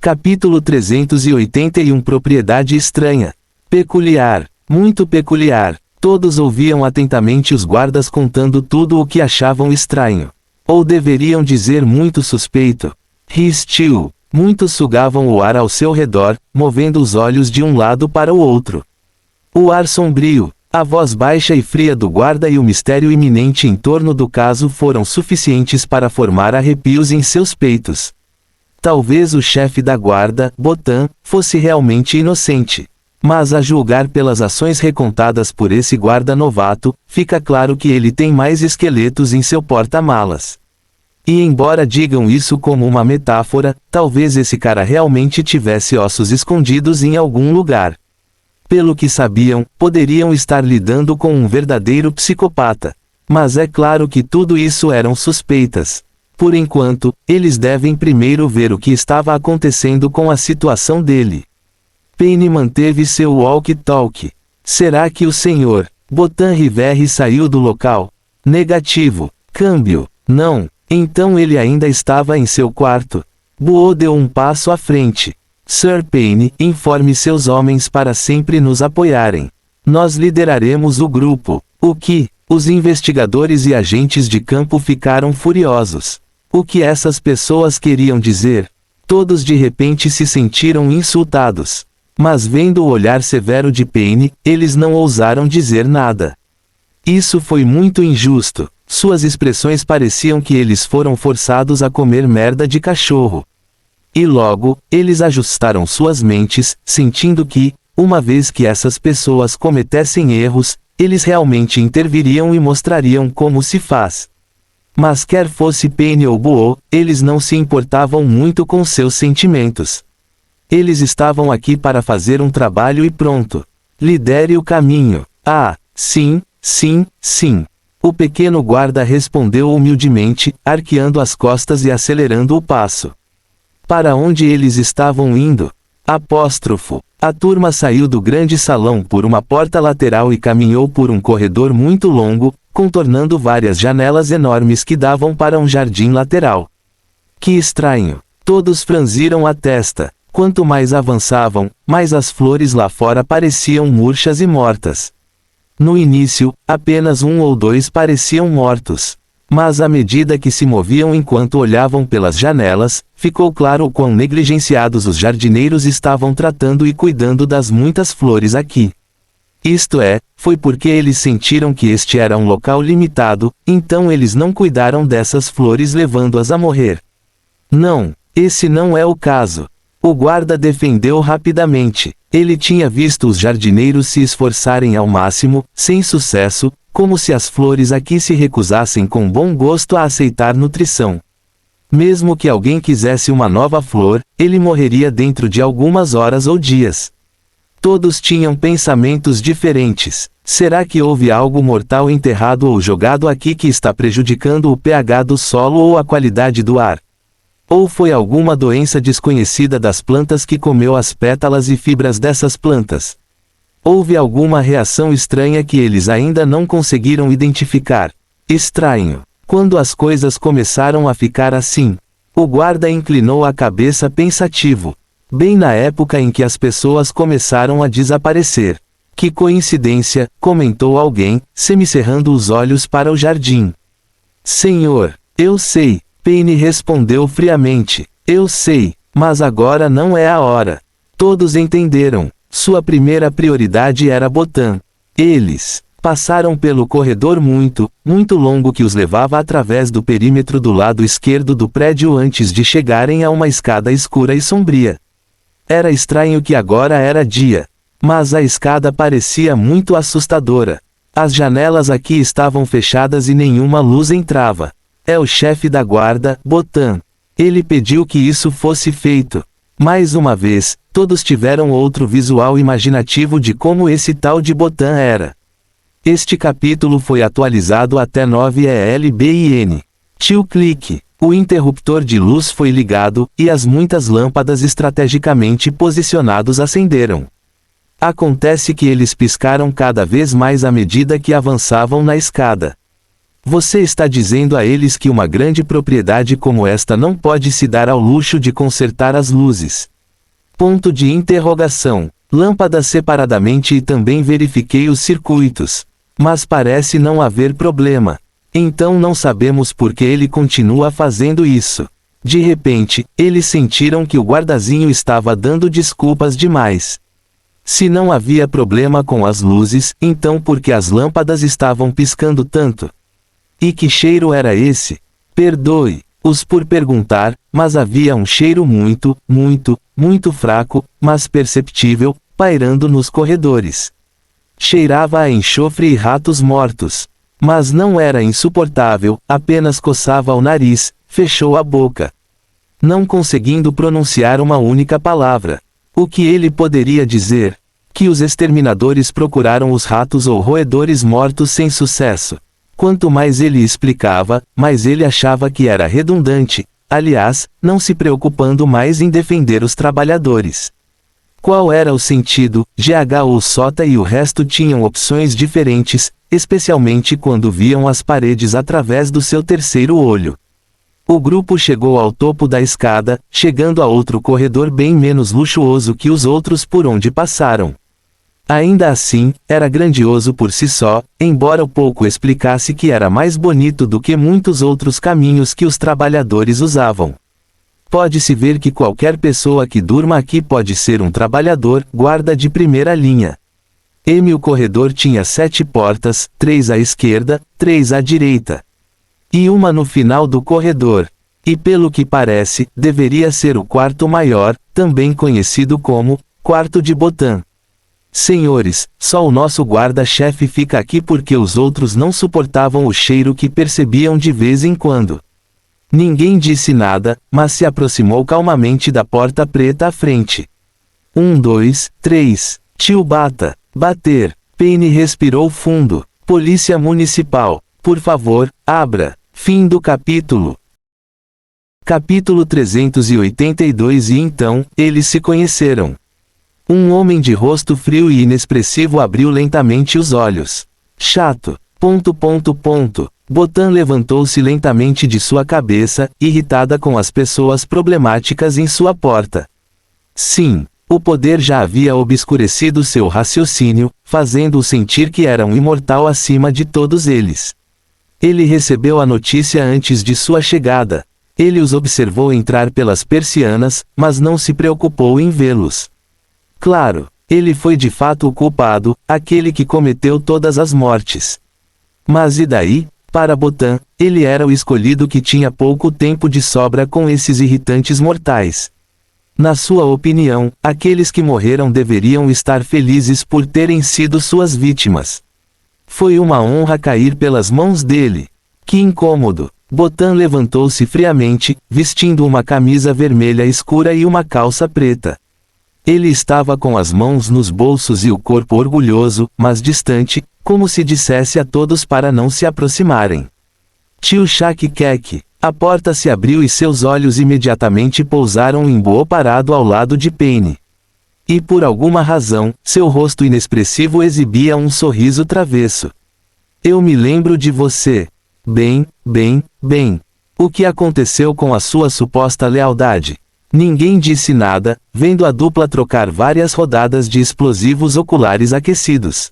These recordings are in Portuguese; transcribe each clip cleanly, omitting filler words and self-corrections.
Capítulo 381. Propriedade estranha. Peculiar. Muito peculiar. Todos ouviam atentamente os guardas contando tudo o que achavam estranho. Ou deveriam dizer muito suspeito. Restiu. Muitos sugavam o ar ao seu redor, movendo os olhos de um lado para o outro. O ar sombrio, a voz baixa e fria do guarda e o mistério iminente em torno do caso foram suficientes para formar arrepios em seus peitos. Talvez o chefe da guarda, Botan, fosse realmente inocente. Mas a julgar pelas ações recontadas por esse guarda novato, fica claro que ele tem mais esqueletos em seu porta-malas. E embora digam isso como uma metáfora, talvez esse cara realmente tivesse ossos escondidos em algum lugar. Pelo que sabiam, poderiam estar lidando com um verdadeiro psicopata. Mas é claro que tudo isso eram suspeitas. Por enquanto, eles devem primeiro ver o que estava acontecendo com a situação dele. Payne manteve seu walkie-talkie. Será que o Sr. Botan Riverre saiu do local? Negativo. Câmbio. Não. Então ele ainda estava em seu quarto. Buo deu um passo à frente. Sir Payne, informe seus homens para sempre nos apoiarem. Nós lideraremos o grupo. O que? Os investigadores e agentes de campo ficaram furiosos. O que essas pessoas queriam dizer? Todos de repente se sentiram insultados. Mas vendo o olhar severo de Payne, eles não ousaram dizer nada. Isso foi muito injusto. Suas expressões pareciam que eles foram forçados a comer merda de cachorro. E logo, eles ajustaram suas mentes, sentindo que, uma vez que essas pessoas cometessem erros, eles realmente interviriam e mostrariam como se faz. Mas quer fosse Payne ou Buo, eles não se importavam muito com seus sentimentos. Eles estavam aqui para fazer um trabalho e pronto. Lidere o caminho. Ah, sim, sim, sim. O pequeno guarda respondeu humildemente, arqueando as costas e acelerando o passo. Para onde eles estavam indo? Apóstrofo. A turma saiu do grande salão por uma porta lateral e caminhou por um corredor muito longo, contornando várias janelas enormes que davam para um jardim lateral. Que estranho. Todos franziram a testa. Quanto mais avançavam, mais as flores lá fora pareciam murchas e mortas. No início, apenas um ou dois pareciam mortos. Mas à medida que se moviam enquanto olhavam pelas janelas, ficou claro o quão negligenciados os jardineiros estavam tratando e cuidando das muitas flores aqui. Isto é, foi porque eles sentiram que este era um local limitado, então eles não cuidaram dessas flores levando-as a morrer. Não, esse não é o caso. O guarda defendeu rapidamente. Ele tinha visto os jardineiros se esforçarem ao máximo, sem sucesso, como se as flores aqui se recusassem com bom gosto a aceitar nutrição. Mesmo que alguém quisesse uma nova flor, ele morreria dentro de algumas horas ou dias. Todos tinham pensamentos diferentes. Será que houve algo mortal enterrado ou jogado aqui que está prejudicando o pH do solo ou a qualidade do ar? Ou foi alguma doença desconhecida das plantas que comeu as pétalas e fibras dessas plantas? Houve alguma reação estranha que eles ainda não conseguiram identificar. Estranho. Quando as coisas começaram a ficar assim, o guarda inclinou a cabeça pensativo. Bem na época em que as pessoas começaram a desaparecer. Que coincidência, comentou alguém, semicerrando os olhos para o jardim. Senhor, eu sei. Payne respondeu friamente. Eu sei, mas agora não é a hora. Todos entenderam. Sua primeira prioridade era Botan. Eles passaram pelo corredor muito, muito longo que os levava através do perímetro do lado esquerdo do prédio antes de chegarem a uma escada escura e sombria. Era estranho que agora era dia. Mas a escada parecia muito assustadora. As janelas aqui estavam fechadas e nenhuma luz entrava. É o chefe da guarda, Botan. Ele pediu que isso fosse feito. Mais uma vez, todos tiveram outro visual imaginativo de como esse tal de Botan era. Este capítulo foi atualizado até 9ELBIN. Tio clique. O interruptor de luz foi ligado, e as muitas lâmpadas estrategicamente posicionados acenderam. Acontece que eles piscaram cada vez mais à medida que avançavam na escada. Você está dizendo a eles que uma grande propriedade como esta não pode se dar ao luxo de consertar as luzes. Ponto de interrogação. Lâmpadas separadamente e também verifiquei os circuitos. Mas parece não haver problema. Então não sabemos por que ele continua fazendo isso. De repente, eles sentiram que o guardazinho estava dando desculpas demais. Se não havia problema com as luzes, então por que as lâmpadas estavam piscando tanto? E que cheiro era esse? Perdoe-os por perguntar, mas havia um cheiro muito, muito fraco, mas perceptível, pairando nos corredores. Cheirava a enxofre e ratos mortos. Mas não era insuportável, apenas coçava o nariz, fechou a boca. Não conseguindo pronunciar uma única palavra. O que ele poderia dizer? Que os exterminadores procuraram os ratos ou roedores mortos sem sucesso. Quanto mais ele explicava, mais ele achava que era redundante, aliás, não se preocupando mais em defender os trabalhadores. Qual era o sentido? GH ou Sota e o resto tinham opções diferentes, especialmente quando viam as paredes através do seu terceiro olho. O grupo chegou ao topo da escada, chegando a outro corredor bem menos luxuoso que os outros por onde passaram. Ainda assim, era grandioso por si só, embora o pouco explicasse que era mais bonito do que muitos outros caminhos que os trabalhadores usavam. Pode-se ver que qualquer pessoa que durma aqui pode ser um trabalhador, guarda de primeira linha. O corredor tinha 7 portas, 3 à esquerda, 3 à direita. E uma no final do corredor. E pelo que parece, deveria ser o quarto maior, também conhecido como quarto de Botan. Senhores, só o nosso guarda-chefe fica aqui porque os outros não suportavam o cheiro que percebiam de vez em quando. Ninguém disse nada, mas se aproximou calmamente da porta preta à frente. 1, 2, 3. Tio Bata. Bater. Payne respirou fundo. Polícia Municipal. Por favor, abra. Fim do capítulo. Capítulo 382. E então, eles se conheceram. Um homem de rosto frio e inexpressivo abriu lentamente os olhos. Chato. Botan levantou-se lentamente de sua cabeça, irritada com as pessoas problemáticas em sua porta. Sim, o poder já havia obscurecido seu raciocínio, fazendo-o sentir que era um imortal acima de todos eles. Ele recebeu a notícia antes de sua chegada. Ele os observou entrar pelas persianas, mas não se preocupou em vê-los. Claro, ele foi de fato o culpado, aquele que cometeu todas as mortes. Mas e daí? Para Botan, ele era o escolhido que tinha pouco tempo de sobra com esses irritantes mortais. Na sua opinião, aqueles que morreram deveriam estar felizes por terem sido suas vítimas. Foi uma honra cair pelas mãos dele. Que incômodo! Botan levantou-se friamente, vestindo uma camisa vermelha escura e uma calça preta. Ele estava com as mãos nos bolsos e o corpo orgulhoso, mas distante, como se dissesse a todos para não se aproximarem. Tio Shaq-Kek. A porta se abriu e seus olhos imediatamente pousaram em Bo parado ao lado de Payne. E por alguma razão, seu rosto inexpressivo exibia um sorriso travesso. Eu me lembro de você. Bem. O que aconteceu com a sua suposta lealdade? Ninguém disse nada, vendo a dupla trocar várias rodadas de explosivos oculares aquecidos.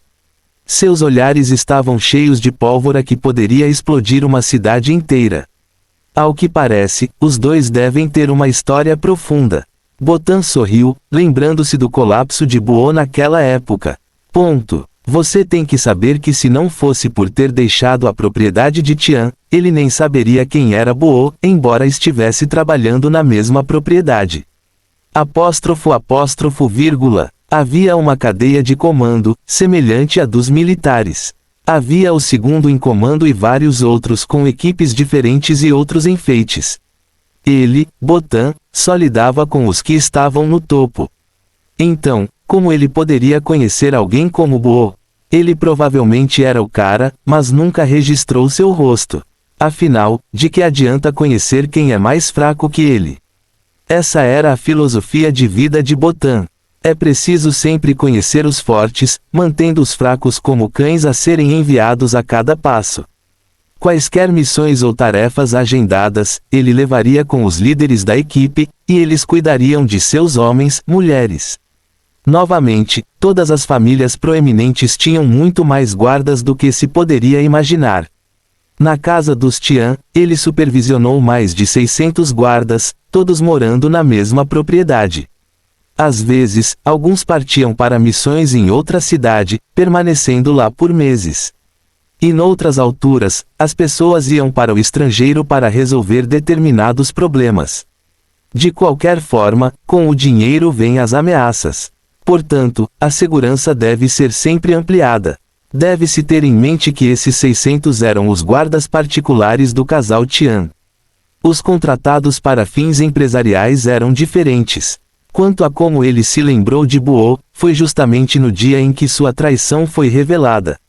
Seus olhares estavam cheios de pólvora que poderia explodir uma cidade inteira. Ao que parece, os dois devem ter uma história profunda. Botan sorriu, lembrando-se do colapso de Buo naquela época. Você tem que saber que se não fosse por ter deixado a propriedade de Tian, ele nem saberia quem era Buo, embora estivesse trabalhando na mesma propriedade. Havia uma cadeia de comando, semelhante à dos militares. Havia o segundo em comando e vários outros com equipes diferentes e outros enfeites. Ele, Botan, só lidava com os que estavam no topo. Então, como ele poderia conhecer alguém como Buo? Ele provavelmente era o cara, mas nunca registrou seu rosto. Afinal, de que adianta conhecer quem é mais fraco que ele? Essa era a filosofia de vida de Botan. É preciso sempre conhecer os fortes, mantendo os fracos como cães a serem enviados a cada passo. Quaisquer missões ou tarefas agendadas, ele levaria com os líderes da equipe, e eles cuidariam de seus homens, mulheres. Novamente, todas as famílias proeminentes tinham muito mais guardas do que se poderia imaginar. Na casa dos Tian, ele supervisionou mais de 600 guardas, todos morando na mesma propriedade. Às vezes, alguns partiam para missões em outra cidade, permanecendo lá por meses. E noutras alturas, as pessoas iam para o estrangeiro para resolver determinados problemas. De qualquer forma, com o dinheiro vêm as ameaças. Portanto, a segurança deve ser sempre ampliada. Deve-se ter em mente que esses 600 eram os guardas particulares do casal Tian. Os contratados para fins empresariais eram diferentes. Quanto a como ele se lembrou de Bo, foi justamente no dia em que sua traição foi revelada.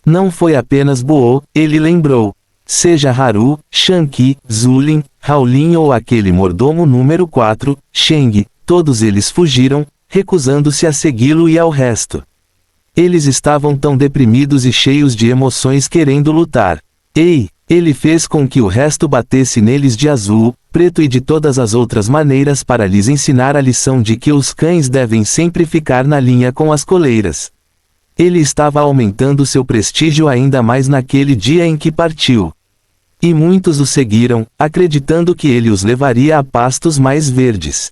Não foi apenas Bo, ele lembrou. Seja Haru, Shanqi, Zulin, Haolin ou aquele mordomo número 4, Sheng, todos eles fugiram, recusando-se a segui-lo e ao resto. Eles estavam tão deprimidos e cheios de emoções querendo lutar. Ele fez com que o resto batesse neles de azul, preto e de todas as outras maneiras para lhes ensinar a lição de que os cães devem sempre ficar na linha com as coleiras. Ele estava aumentando seu prestígio ainda mais naquele dia em que partiu. E muitos o seguiram, acreditando que ele os levaria a pastos mais verdes.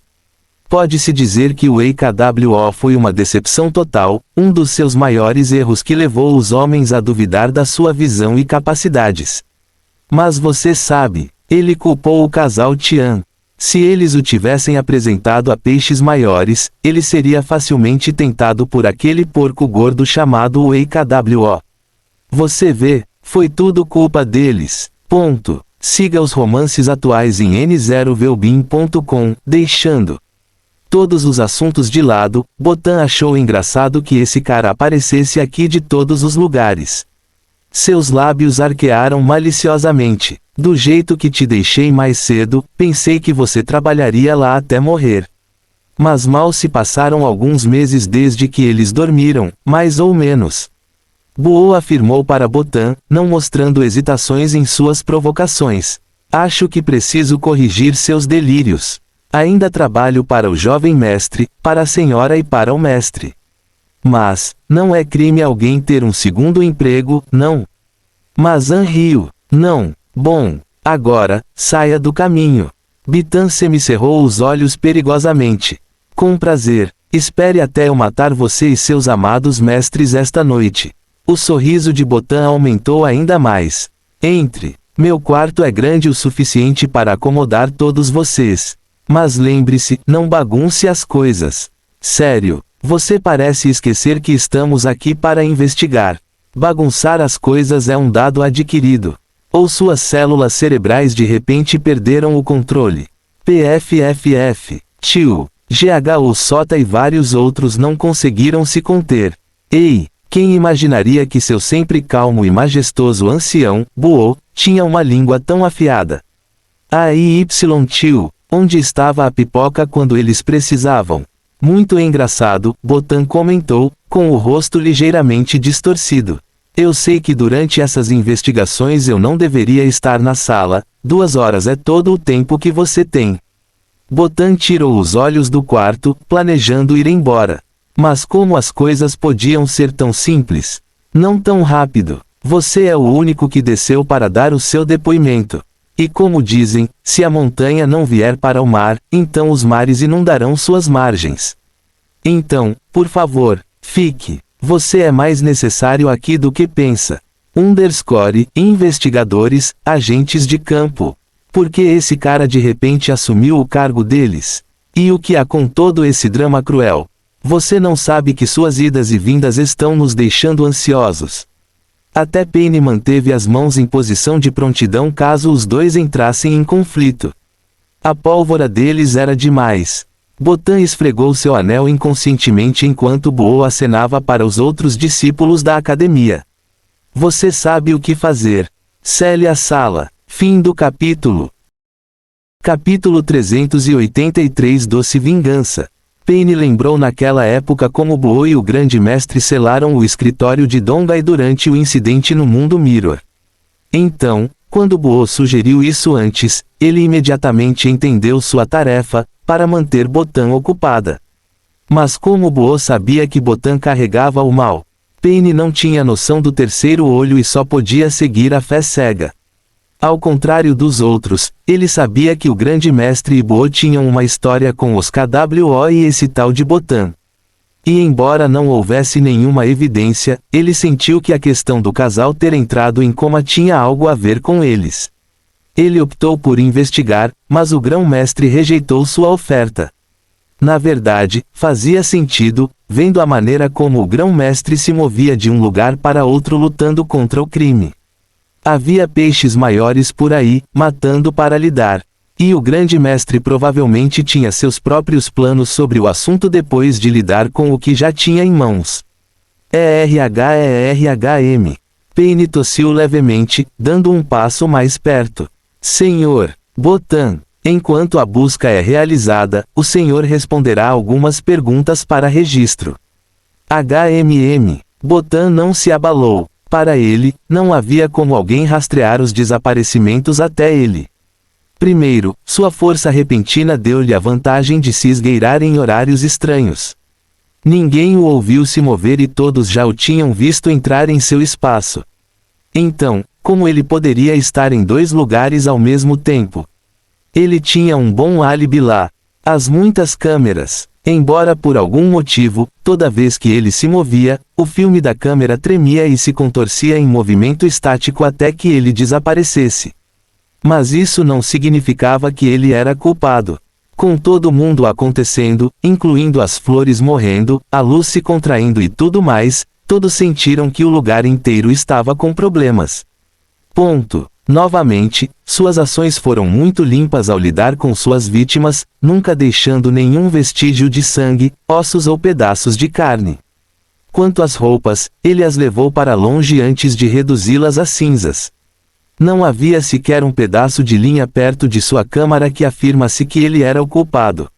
Pode-se dizer que o EKWO foi uma decepção total, um dos seus maiores erros que levou os homens a duvidar da sua visão e capacidades. Mas você sabe, ele culpou o casal Tian. Se eles o tivessem apresentado a peixes maiores, ele seria facilmente tentado por aquele porco gordo chamado EKWO. Você vê, foi tudo culpa deles. Ponto. Siga os romances atuais em n0velbin.com, deixando todos os assuntos de lado. Botan achou engraçado que esse cara aparecesse aqui de todos os lugares. Seus lábios arquearam maliciosamente. Do jeito que te deixei mais cedo, pensei que você trabalharia lá até morrer. Mas mal se passaram alguns meses desde que eles dormiram, mais ou menos. Bo afirmou para Botan, não mostrando hesitações em suas provocações. Acho que preciso corrigir seus delírios. Ainda trabalho para o jovem mestre, para a senhora e para o mestre. Mas, não é crime alguém ter um segundo emprego, não. Mas Anrio, não. Bom, agora, saia do caminho. Bitan semicerrou os olhos perigosamente. Com prazer, espere até eu matar você e seus amados mestres esta noite. O sorriso de Botan aumentou ainda mais. Entre. Meu quarto é grande o suficiente para acomodar todos vocês. Mas lembre-se, não bagunce as coisas. Sério, você parece esquecer que estamos aqui para investigar. Bagunçar as coisas é um dado adquirido. Ou suas células cerebrais de repente perderam o controle. PFFF, Tio, GHU Sota e vários outros não conseguiram se conter. Quem imaginaria que seu sempre calmo e majestoso ancião, Bo, tinha uma língua tão afiada? Tio, onde estava a pipoca quando eles precisavam? Muito engraçado, Botan comentou, com o rosto ligeiramente distorcido. Eu sei que durante essas investigações eu não deveria estar na sala, 2 horas é todo o tempo que você tem. Botan tirou os olhos do quarto, planejando ir embora. Mas como as coisas podiam ser tão simples? Não tão rápido. Você é o único que desceu para dar o seu depoimento. E como dizem, se a montanha não vier para o mar, então os mares inundarão suas margens. Então, por favor, fique. Você é mais necessário aqui do que pensa. Investigadores, agentes de campo. Por que esse cara de repente assumiu o cargo deles? E o que há com todo esse drama cruel? Você não sabe que suas idas e vindas estão nos deixando ansiosos. Até Penny manteve as mãos em posição de prontidão caso os dois entrassem em conflito. A pólvora deles era demais. Botan esfregou seu anel inconscientemente enquanto Bo acenava para os outros discípulos da academia. Você sabe o que fazer. Cele a sala. Fim do capítulo. Capítulo 383 Doce Vingança. Penny lembrou naquela época como Bo e o grande mestre selaram o escritório de Dongai durante o incidente no mundo Mirror. Então, quando Boo sugeriu isso antes, ele imediatamente entendeu sua tarefa, para manter Botan ocupada. Mas como Boo sabia que Botan carregava o mal, Paine não tinha noção do terceiro olho e só podia seguir a fé cega. Ao contrário dos outros, ele sabia que o grande mestre e Boo tinham uma história com os KWO e esse tal de Botan. E embora não houvesse nenhuma evidência, ele sentiu que a questão do casal ter entrado em coma tinha algo a ver com eles. Ele optou por investigar, mas o grão-mestre rejeitou sua oferta. Na verdade, fazia sentido, vendo a maneira como o grão-mestre se movia de um lugar para outro lutando contra o crime. Havia peixes maiores por aí, matando para lidar. E o grande mestre provavelmente tinha seus próprios planos sobre o assunto depois de lidar com o que já tinha em mãos. ERHM. Paine tossiu levemente, dando um passo mais perto. Senhor Botan, enquanto a busca é realizada, o senhor responderá algumas perguntas para registro. Botan não se abalou. Para ele, não havia como alguém rastrear os desaparecimentos até ele. Primeiro, sua força repentina deu-lhe a vantagem de se esgueirar em horários estranhos. Ninguém o ouviu se mover e todos já o tinham visto entrar em seu espaço. Então, como ele poderia estar em dois lugares ao mesmo tempo? Ele tinha um bom álibi lá. As muitas câmeras. Embora por algum motivo, toda vez que ele se movia, o filme da câmera tremia e se contorcia em movimento estático até que ele desaparecesse. Mas isso não significava que ele era culpado. Com todo mundo acontecendo, incluindo as flores morrendo, a luz se contraindo e tudo mais, todos sentiram que o lugar inteiro estava com problemas. Ponto. Novamente, suas ações foram muito limpas ao lidar com suas vítimas, nunca deixando nenhum vestígio de sangue, ossos ou pedaços de carne. Quanto às roupas, ele as levou para longe antes de reduzi-las a cinzas. Não havia sequer um pedaço de linha perto de sua câmara que afirmasse que ele era o culpado.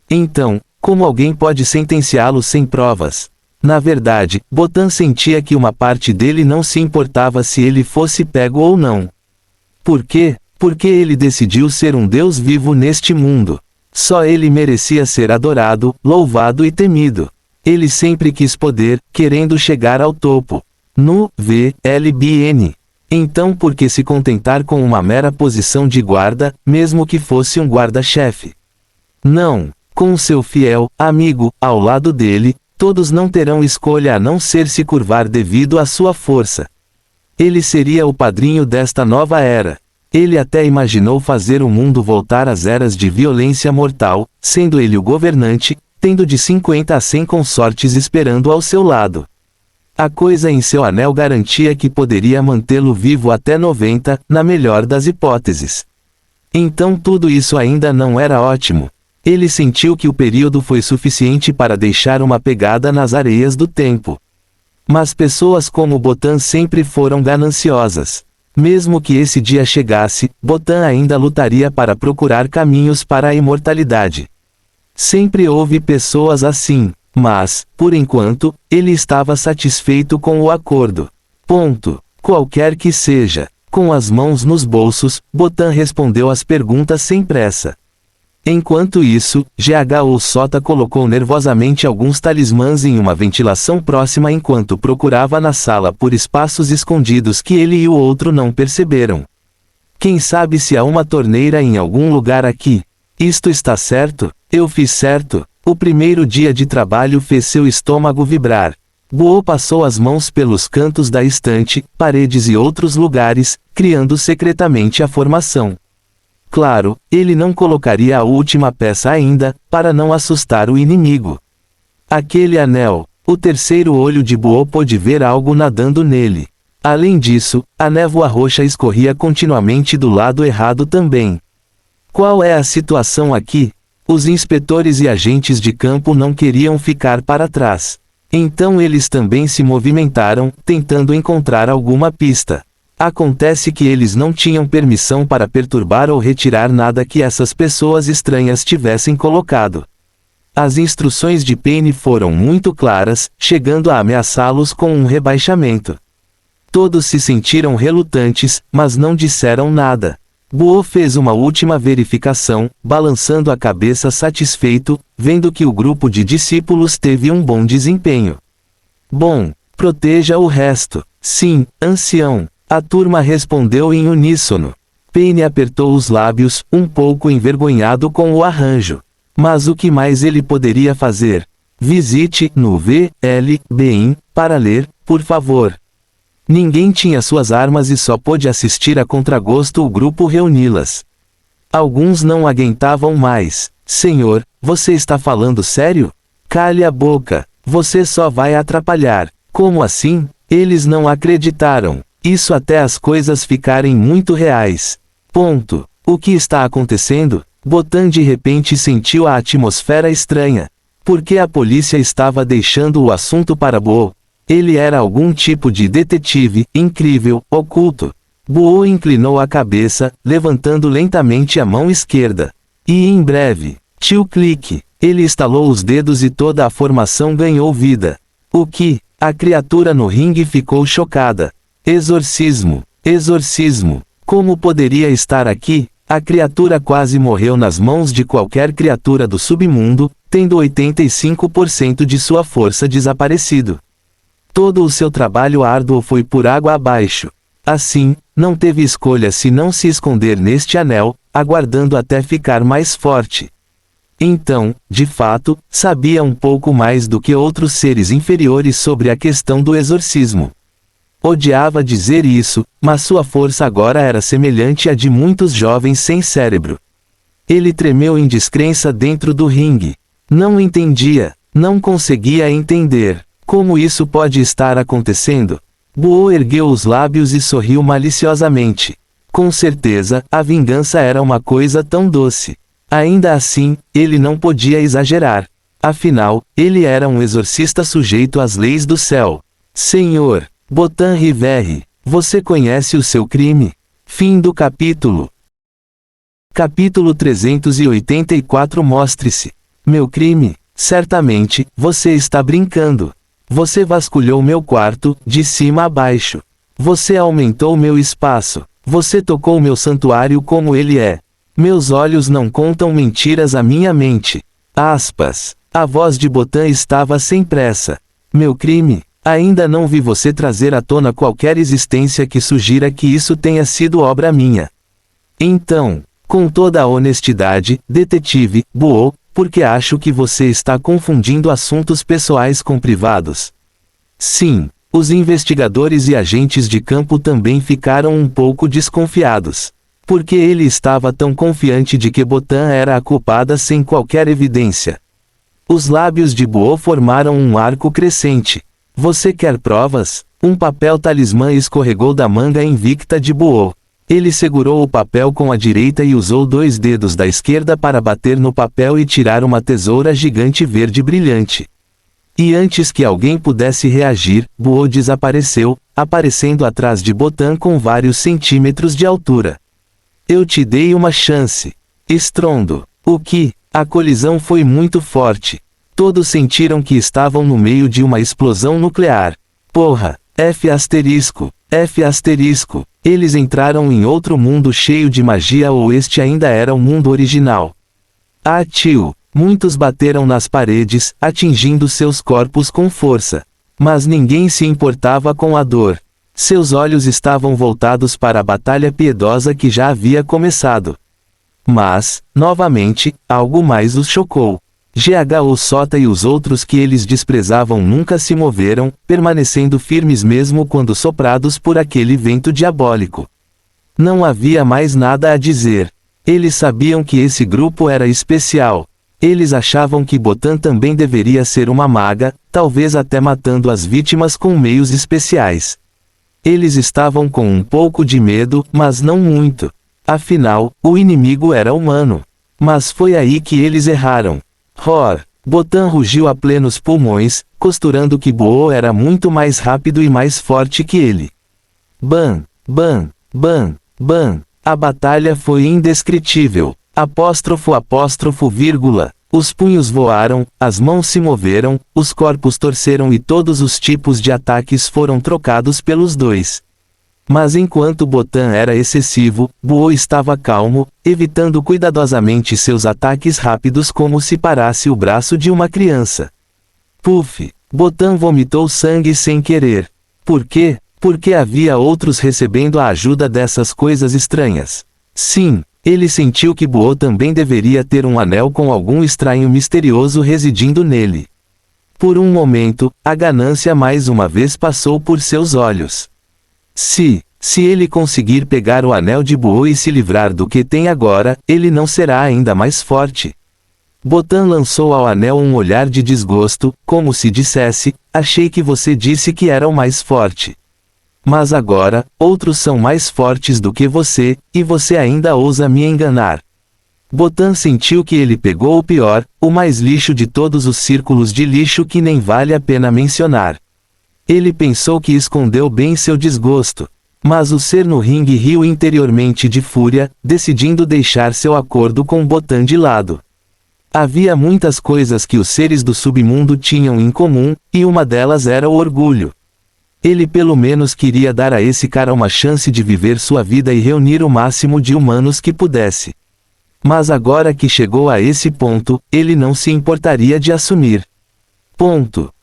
Então, como alguém pode sentenciá-lo sem provas? Na verdade, Botan sentia que uma parte dele não se importava se ele fosse pego ou não. Por quê? Porque ele decidiu ser um Deus vivo neste mundo. Só ele merecia ser adorado, louvado e temido. Ele sempre quis poder, querendo chegar ao topo. No VLBN. Então por que se contentar com uma mera posição de guarda, mesmo que fosse um guarda-chefe? Não. Com seu fiel amigo ao lado dele, todos não terão escolha a não ser se curvar devido à sua força. Ele seria o padrinho desta nova era. Ele até imaginou fazer o mundo voltar às eras de violência mortal, sendo ele o governante, tendo de 50 a 100 consortes esperando ao seu lado. A coisa em seu anel garantia que poderia mantê-lo vivo até 90, na melhor das hipóteses. Então tudo isso ainda não era ótimo. Ele sentiu que o período foi suficiente para deixar uma pegada nas areias do tempo. Mas pessoas como Botan sempre foram gananciosas. Mesmo que esse dia chegasse, Botan ainda lutaria para procurar caminhos para a imortalidade. Sempre houve pessoas assim. Mas, por enquanto, ele estava satisfeito com o acordo. Ponto. Qualquer que seja. Com as mãos nos bolsos, Botan respondeu às perguntas sem pressa. Enquanto isso, GHO Sota colocou nervosamente alguns talismãs em uma ventilação próxima enquanto procurava na sala por espaços escondidos que ele e o outro não perceberam. Quem sabe se há uma torneira em algum lugar aqui? Isto está certo? Eu fiz certo? O primeiro dia de trabalho fez seu estômago vibrar. Boo passou as mãos pelos cantos da estante, paredes e outros lugares, criando secretamente a formação. Claro, ele não colocaria a última peça ainda, para não assustar o inimigo. Aquele anel. O terceiro olho de Boo pôde ver algo nadando nele. Além disso, a névoa roxa escorria continuamente do lado errado também. Qual é a situação aqui? Os inspetores e agentes de campo não queriam ficar para trás. Então eles também se movimentaram, tentando encontrar alguma pista. Acontece que eles não tinham permissão para perturbar ou retirar nada que essas pessoas estranhas tivessem colocado. As instruções de Paine foram muito claras, chegando a ameaçá-los com um rebaixamento. Todos se sentiram relutantes, mas não disseram nada. Buô fez uma última verificação, balançando a cabeça satisfeito, vendo que o grupo de discípulos teve um bom desempenho. Bom, proteja o resto. Sim, ancião. A turma respondeu em uníssono. Payne apertou os lábios, um pouco envergonhado com o arranjo. Mas o que mais ele poderia fazer? Visite no VLBin para ler, por favor. Ninguém tinha suas armas e só pôde assistir a contragosto o grupo reuni-las. Alguns não aguentavam mais. Senhor, você está falando sério? Cale a boca, você só vai atrapalhar. Como assim? Eles não acreditaram. Isso até as coisas ficarem muito reais. Ponto. O que está acontecendo? Bothan de repente sentiu a atmosfera estranha. Porque a polícia estava deixando o assunto para Buô. Ele era algum tipo de detetive, incrível, oculto. Buô inclinou a cabeça, levantando lentamente a mão esquerda. E em breve, tio clique, ele estalou os dedos e toda a formação ganhou vida. O que? A criatura no ringue ficou chocada. Exorcismo, exorcismo. Como poderia estar aqui? A criatura quase morreu nas mãos de qualquer criatura do submundo, tendo 85% de sua força desaparecido. Todo o seu trabalho árduo foi por água abaixo. Assim, não teve escolha senão se esconder neste anel, aguardando até ficar mais forte. Então, de fato, sabia um pouco mais do que outros seres inferiores sobre a questão do exorcismo. Odiava dizer isso, mas sua força agora era semelhante à de muitos jovens sem cérebro. Ele tremeu em descrença dentro do ringue. Não entendia, não conseguia entender. Como isso pode estar acontecendo? Buô ergueu os lábios e sorriu maliciosamente. Com certeza, a vingança era uma coisa tão doce. Ainda assim, ele não podia exagerar. Afinal, ele era um exorcista sujeito às leis do céu. Senhor Bothan Riverre, você conhece o seu crime? Fim do capítulo. Capítulo 384. Mostre-se. Meu crime? Certamente, você está brincando. Você vasculhou meu quarto, de cima a baixo. Você aumentou meu espaço. Você tocou meu santuário como ele é. Meus olhos não contam mentiras à minha mente. Aspas. A voz de Bothan estava sem pressa. Meu crime? Ainda não vi você trazer à tona qualquer existência que sugira que isso tenha sido obra minha. Então, com toda a honestidade, detetive Buô, porque acho que você está confundindo assuntos pessoais com privados. Sim, os investigadores e agentes de campo também ficaram um pouco desconfiados. Porque ele estava tão confiante de que Bothan era a culpada sem qualquer evidência. Os lábios de Buô formaram um arco crescente. Você quer provas? Um papel talismã escorregou da manga invicta de Buô. Ele segurou o papel com a direita e usou 2 dedos da esquerda para bater no papel e tirar uma tesoura gigante verde brilhante. E antes que alguém pudesse reagir, Buô desapareceu, aparecendo atrás de Bothan com vários centímetros de altura. Eu te dei uma chance. Estrondo. O que? A colisão foi muito forte. Todos sentiram que estavam no meio de uma explosão nuclear. Porra! F asterisco. F asterisco. Eles entraram em outro mundo cheio de magia ou este ainda era o mundo original? Ah, tio! Muitos bateram nas paredes, atingindo seus corpos com força. Mas ninguém se importava com a dor. Seus olhos estavam voltados para a batalha piedosa que já havia começado. Mas, novamente, algo mais os chocou. GH Sota e os outros que eles desprezavam nunca se moveram, permanecendo firmes mesmo quando soprados por aquele vento diabólico. Não havia mais nada a dizer. Eles sabiam que esse grupo era especial. Eles achavam que Bothan também deveria ser uma maga, talvez até matando as vítimas com meios especiais. Eles estavam com um pouco de medo, mas não muito. Afinal, o inimigo era humano. Mas foi aí que eles erraram. Roar! Bothan rugiu a plenos pulmões, costurando que Buô era muito mais rápido e mais forte que ele. Bam! Bam! Bam! Bam! A batalha foi indescritível. Apóstrofo, vírgula. Os punhos voaram, as mãos se moveram, os corpos torceram e todos os tipos de ataques foram trocados pelos dois. Mas enquanto Botan era excessivo, Buo estava calmo, evitando cuidadosamente seus ataques rápidos como se parasse o braço de uma criança. Puff! Botan vomitou sangue sem querer. Por quê? Porque havia outros recebendo a ajuda dessas coisas estranhas. Sim, ele sentiu que Buo também deveria ter um anel com algum estranho misterioso residindo nele. Por um momento, a ganância mais uma vez passou por seus olhos. Se ele conseguir pegar o anel de Buo e se livrar do que tem agora, ele não será ainda mais forte. Botan lançou ao anel um olhar de desgosto, como se dissesse, achei que você disse que era o mais forte. Mas agora, outros são mais fortes do que você, e você ainda ousa me enganar. Botan sentiu que ele pegou o pior, o mais lixo de todos os círculos de lixo que nem vale a pena mencionar. Ele pensou que escondeu bem seu desgosto. Mas o ser no ringue riu interiormente de fúria, decidindo deixar seu acordo com Botan de lado. Havia muitas coisas que os seres do submundo tinham em comum, e uma delas era o orgulho. Ele pelo menos queria dar a esse cara uma chance de viver sua vida e reunir o máximo de humanos que pudesse. Mas agora que chegou a esse ponto, ele não se importaria de assumir.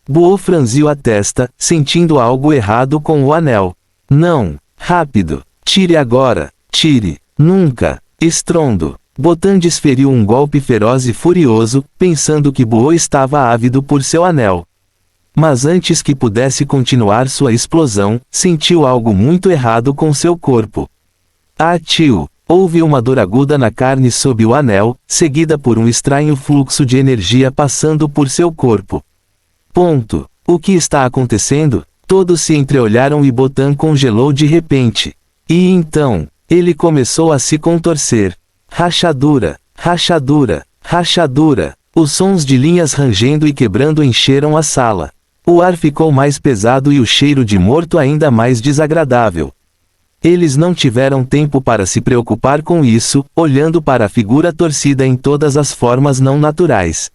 Buo franziu a testa, sentindo algo errado com o anel. Não! Rápido! Tire agora! Tire! Nunca! Estrondo! Botan desferiu um golpe feroz e furioso, pensando que Buo estava ávido por seu anel. Mas antes que pudesse continuar sua explosão, sentiu algo muito errado com seu corpo. Ah, tio! Houve uma dor aguda na carne sob o anel, seguida por um estranho fluxo de energia passando por seu corpo. O que está acontecendo? Todos se entreolharam e Botan congelou de repente. E então, ele começou a se contorcer. Rachadura, rachadura, rachadura. Os sons de linhas rangendo e quebrando encheram a sala. O ar ficou mais pesado e o cheiro de morto ainda mais desagradável. Eles não tiveram tempo para se preocupar com isso, olhando para a figura torcida em todas as formas não naturais.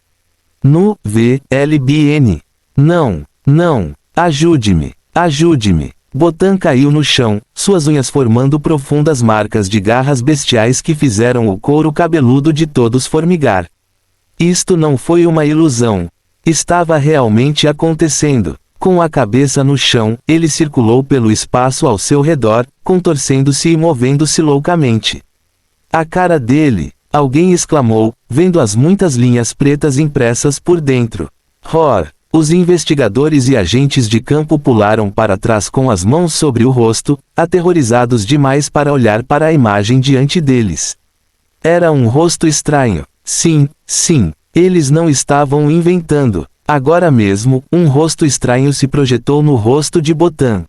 No VLBN. Não, não, ajude-me, ajude-me. Botan caiu no chão, suas unhas formando profundas marcas de garras bestiais que fizeram o couro cabeludo de todos formigar. Isto não foi uma ilusão. Estava realmente acontecendo. Com a cabeça no chão, ele circulou pelo espaço ao seu redor, contorcendo-se e movendo-se loucamente. A cara dele! Alguém exclamou, vendo as muitas linhas pretas impressas por dentro. Hor! Os investigadores e agentes de campo pularam para trás com as mãos sobre o rosto, aterrorizados demais para olhar para a imagem diante deles. Era um rosto estranho. Sim, sim, eles não estavam inventando. Agora mesmo, um rosto estranho se projetou no rosto de Botan.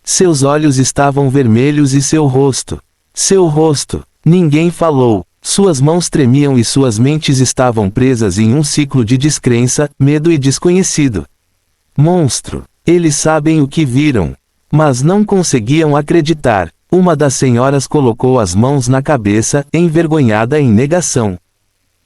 Seus olhos estavam vermelhos e seu rosto. Seu rosto. Ninguém falou. Suas mãos tremiam e suas mentes estavam presas em um ciclo de descrença, medo e desconhecido. Monstro. Eles sabem o que viram. Mas não conseguiam acreditar. Uma das senhoras colocou as mãos na cabeça, envergonhada em negação.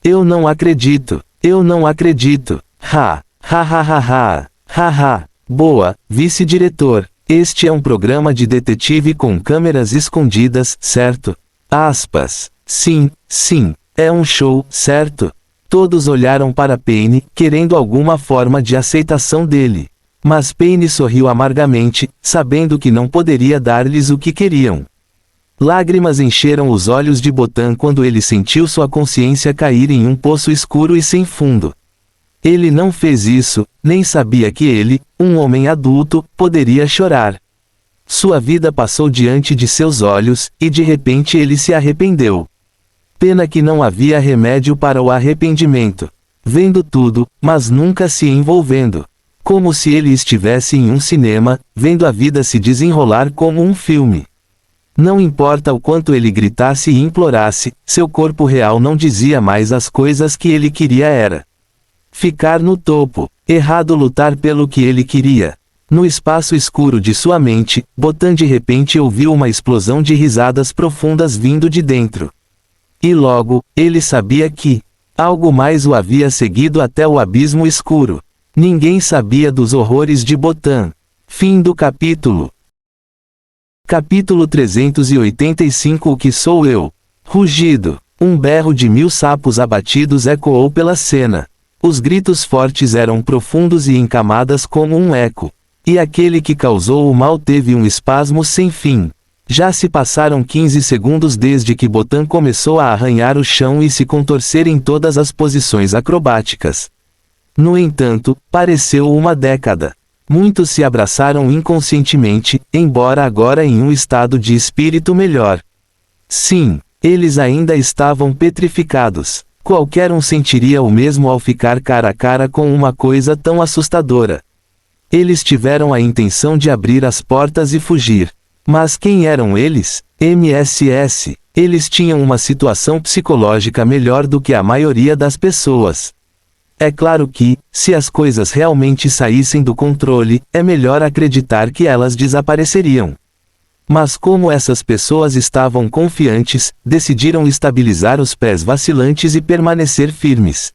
Eu não acredito. Eu não acredito. Ha! Ha ha ha ha! Ha ha! Boa, vice-diretor. Este é um programa de detetive com câmeras escondidas, certo? Aspas. Sim, sim. É um show, certo? Todos olharam para Payne, querendo alguma forma de aceitação dele. Mas Payne sorriu amargamente, sabendo que não poderia dar-lhes o que queriam. Lágrimas encheram os olhos de Botan quando ele sentiu sua consciência cair em um poço escuro e sem fundo. Ele não fez isso, nem sabia que ele, um homem adulto, poderia chorar. Sua vida passou diante de seus olhos, e de repente ele se arrependeu. Pena que não havia remédio para o arrependimento. Vendo tudo, mas nunca se envolvendo. Como se ele estivesse em um cinema, vendo a vida se desenrolar como um filme. Não importa o quanto ele gritasse e implorasse, seu corpo real não dizia mais as coisas que ele queria era. Ficar no topo. Errado lutar pelo que ele queria. No espaço escuro de sua mente, Botan de repente ouviu uma explosão de risadas profundas vindo de dentro. E logo, ele sabia que Algo mais o havia seguido até o abismo escuro. Ninguém sabia dos horrores de Botan. Fim do capítulo. Capítulo 385. O que sou eu? Rugido. Um berro de 1000 sapos abatidos ecoou pela cena. Os gritos fortes eram profundos e em camadas como um eco. E aquele que causou o mal teve um espasmo sem fim. Já se passaram 15 segundos desde que Botan começou a arranhar o chão e se contorcer em todas as posições acrobáticas. No entanto, pareceu uma década. Muitos se abraçaram inconscientemente, embora agora em um estado de espírito melhor. Sim, eles ainda estavam petrificados. Qualquer um sentiria o mesmo ao ficar cara a cara com uma coisa tão assustadora. Eles tiveram a intenção de abrir as portas e fugir. Mas quem eram eles? MSS. Eles tinham uma situação psicológica melhor do que a maioria das pessoas. É claro que, se as coisas realmente saíssem do controle, é melhor acreditar que elas desapareceriam. Mas como essas pessoas estavam confiantes, decidiram estabilizar os pés vacilantes e permanecer firmes.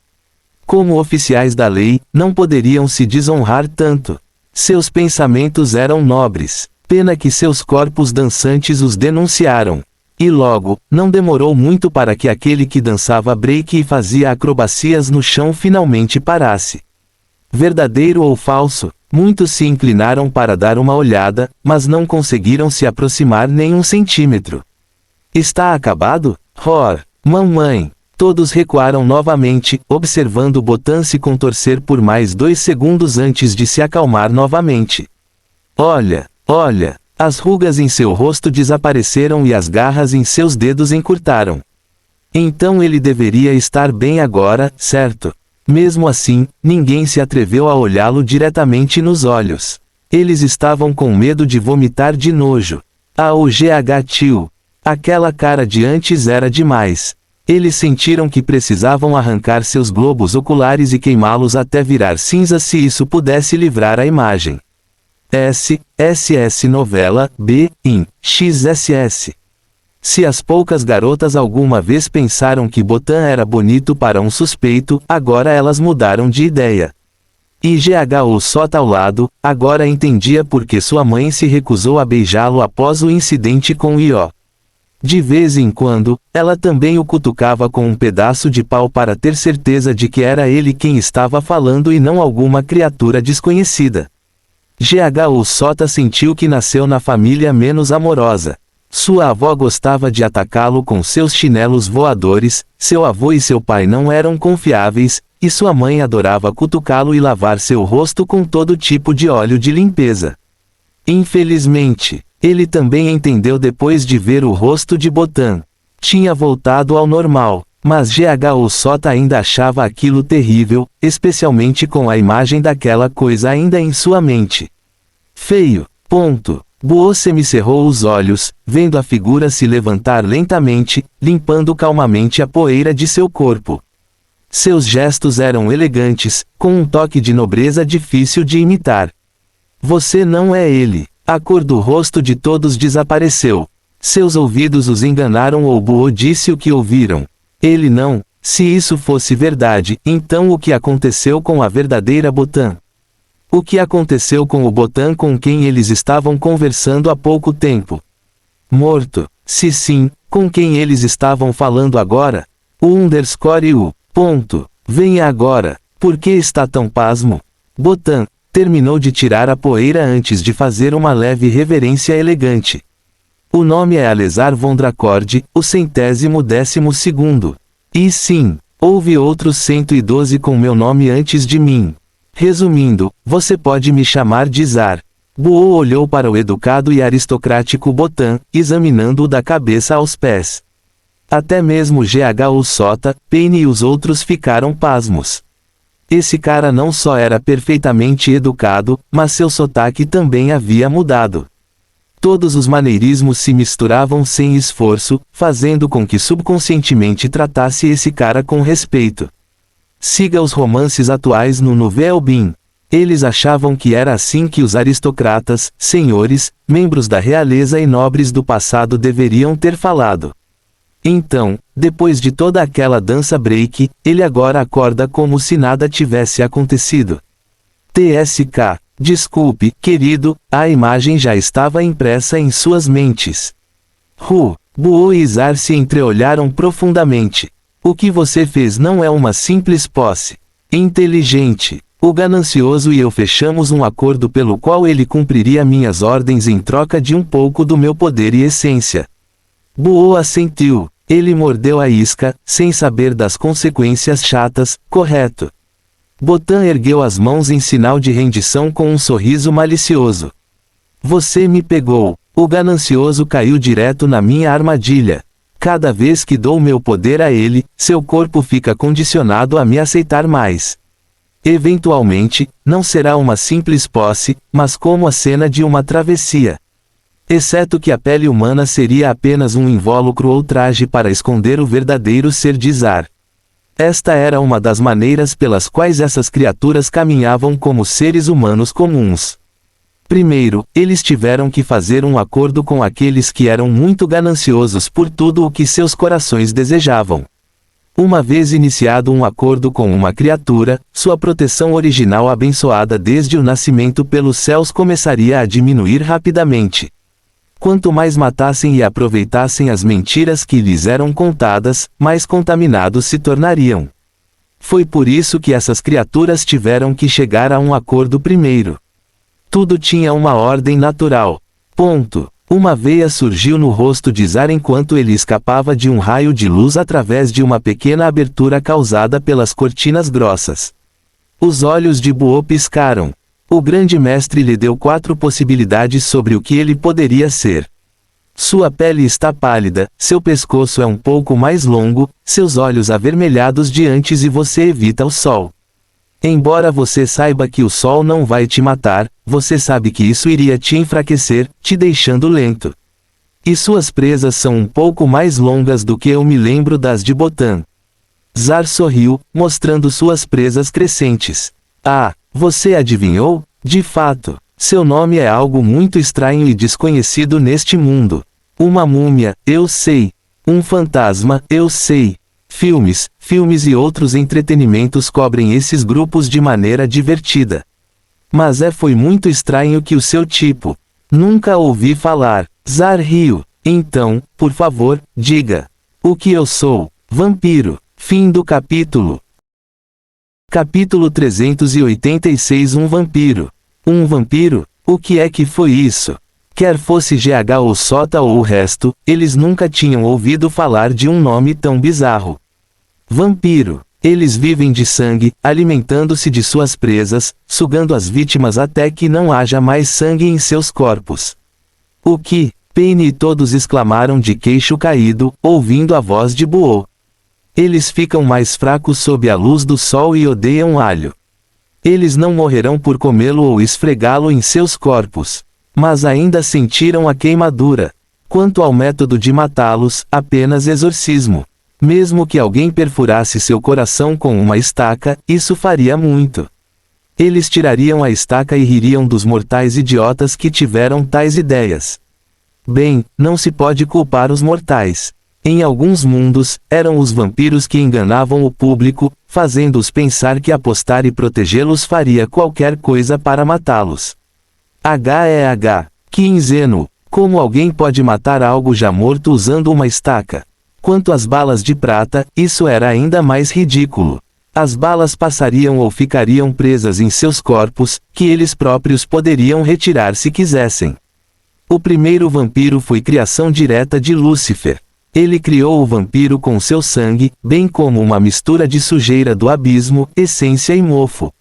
Como oficiais da lei, não poderiam se desonrar tanto. Seus pensamentos eram nobres. Pena que seus corpos dançantes os denunciaram. E logo, não demorou muito para que aquele que dançava break e fazia acrobacias no chão finalmente parasse. Verdadeiro ou falso? Muitos se inclinaram para dar uma olhada, mas não conseguiram se aproximar nem 1 centímetro. Está acabado? Mamãe! Todos recuaram novamente, observando Botan se contorcer por mais 2 segundos antes de se acalmar novamente. Olha! As rugas em seu rosto desapareceram e as garras em seus dedos encurtaram. Então ele deveria estar bem agora, certo? Mesmo assim, ninguém se atreveu a olhá-lo diretamente nos olhos. Eles estavam com medo de vomitar de nojo. Tio. Aquela cara de antes era demais. Eles sentiram que precisavam arrancar seus globos oculares e queimá-los até virar cinza se isso pudesse livrar a imagem. SS novela, XSS. Se as poucas garotas alguma vez pensaram que Botan era bonito para um suspeito, agora elas mudaram de ideia. IGHO Sota ao lado, agora entendia por que sua mãe se recusou a beijá-lo após o incidente com Io. De vez em quando, ela também o cutucava com um pedaço de pau para ter certeza de que era ele quem estava falando e não alguma criatura desconhecida. GHO Sota sentiu que nasceu na família menos amorosa. Sua avó gostava de atacá-lo com seus chinelos voadores, seu avô e seu pai não eram confiáveis, e sua mãe adorava cutucá-lo e lavar seu rosto com todo tipo de óleo de limpeza. Infelizmente, ele também entendeu depois de ver o rosto de Botan. Tinha voltado ao normal, mas GHO Sota ainda achava aquilo terrível, especialmente com a imagem daquela coisa ainda em sua mente. Feio. Buo semicerrou os olhos, vendo a figura se levantar lentamente, limpando calmamente a poeira de seu corpo. Seus gestos eram elegantes, com um toque de nobreza difícil de imitar. Você não é ele. A cor do rosto de todos desapareceu. Seus ouvidos os enganaram ou Buo disse o que ouviram. Ele não. Se isso fosse verdade, então o que aconteceu com a verdadeira Botan? O que aconteceu com o Botan com quem eles estavam conversando há pouco tempo? Morto. Se sim, com quem eles estavam falando agora? _U. Venha agora. Por que está tão pasmo? Botan terminou de tirar a poeira antes de fazer uma leve reverência elegante. O nome é Alesar Vondracord, o 112º. E sim, houve outros 112 com meu nome antes de mim. Resumindo, você pode me chamar de Zar. Buo olhou para o educado e aristocrático Botan, examinando-o da cabeça aos pés. Até mesmo GHO Sota, Paine e os outros ficaram pasmos. Esse cara não só era perfeitamente educado, mas seu sotaque também havia mudado. Todos os maneirismos se misturavam sem esforço, fazendo com que subconscientemente tratasse esse cara com respeito. Siga os romances atuais no Nouvel Bin. Eles achavam que era assim que os aristocratas, senhores, membros da realeza e nobres do passado deveriam ter falado. Então, depois de toda aquela dança break, ele agora acorda como se nada tivesse acontecido. TSK, desculpe, querido, a imagem já estava impressa em suas mentes. Buo e Zar se entreolharam profundamente. O que você fez não é uma simples posse. Inteligente. O ganancioso e eu fechamos um acordo pelo qual ele cumpriria minhas ordens em troca de um pouco do meu poder e essência. Buo assentiu. Ele mordeu a isca, sem saber das consequências chatas, correto. Botan ergueu as mãos em sinal de rendição com um sorriso malicioso. Você me pegou. O ganancioso caiu direto na minha armadilha. Cada vez que dou meu poder a ele, seu corpo fica condicionado a me aceitar mais. Eventualmente, não será uma simples posse, mas como a cena de uma travessia. Exceto que a pele humana seria apenas um invólucro ou traje para esconder o verdadeiro ser de Zar. Esta era uma das maneiras pelas quais essas criaturas caminhavam como seres humanos comuns. Primeiro, eles tiveram que fazer um acordo com aqueles que eram muito gananciosos por tudo o que seus corações desejavam. Uma vez iniciado um acordo com uma criatura, sua proteção original abençoada desde o nascimento pelos céus começaria a diminuir rapidamente. Quanto mais matassem e aproveitassem as mentiras que lhes eram contadas, mais contaminados se tornariam. Foi por isso que essas criaturas tiveram que chegar a um acordo primeiro. Tudo tinha uma ordem natural. Ponto. Uma veia surgiu no rosto de Zar enquanto ele escapava de um raio de luz através de uma pequena abertura causada pelas cortinas grossas. Os olhos de Buo piscaram. O grande mestre lhe deu 4 possibilidades sobre o que ele poderia ser. Sua pele está pálida, seu pescoço é um pouco mais longo, seus olhos avermelhados de antes e você evita o sol. Embora você saiba que o sol não vai te matar, você sabe que isso iria te enfraquecer, te deixando lento. E suas presas são um pouco mais longas do que eu me lembro das de Botan. Zar sorriu, mostrando suas presas crescentes. Ah, você adivinhou? De fato, seu nome é algo muito estranho e desconhecido neste mundo. Uma múmia, eu sei. Um fantasma, eu sei. Filmes e outros entretenimentos cobrem esses grupos de maneira divertida. Mas foi muito estranho que o seu tipo. Nunca ouvi falar. Zar riu. Então, por favor, diga. O que eu sou? Vampiro. Fim do capítulo. Capítulo 386. Um vampiro. Um vampiro? O que é que foi isso? Quer fosse GH ou Sota ou o resto, eles nunca tinham ouvido falar de um nome tão bizarro. Vampiro. Eles vivem de sangue, alimentando-se de suas presas, sugando as vítimas até que não haja mais sangue em seus corpos. O que? Paine e todos exclamaram de queixo caído, ouvindo a voz de Buo. Eles ficam mais fracos sob a luz do sol e odeiam alho. Eles não morrerão por comê-lo ou esfregá-lo em seus corpos. Mas ainda sentiram a queimadura. Quanto ao método de matá-los, apenas exorcismo. Mesmo que alguém perfurasse seu coração com uma estaca, isso faria muito. Eles tirariam a estaca e ririam dos mortais idiotas que tiveram tais ideias. Bem, não se pode culpar os mortais. Em alguns mundos, eram os vampiros que enganavam o público, fazendo-os pensar que apostar e protegê-los faria qualquer coisa para matá-los. Que ingênuo! Como alguém pode matar algo já morto usando uma estaca? Quanto às balas de prata, isso era ainda mais ridículo. As balas passariam ou ficariam presas em seus corpos, que eles próprios poderiam retirar se quisessem. O primeiro vampiro foi criação direta de Lúcifer. Ele criou o vampiro com seu sangue, bem como uma mistura de sujeira do abismo, essência e mofo.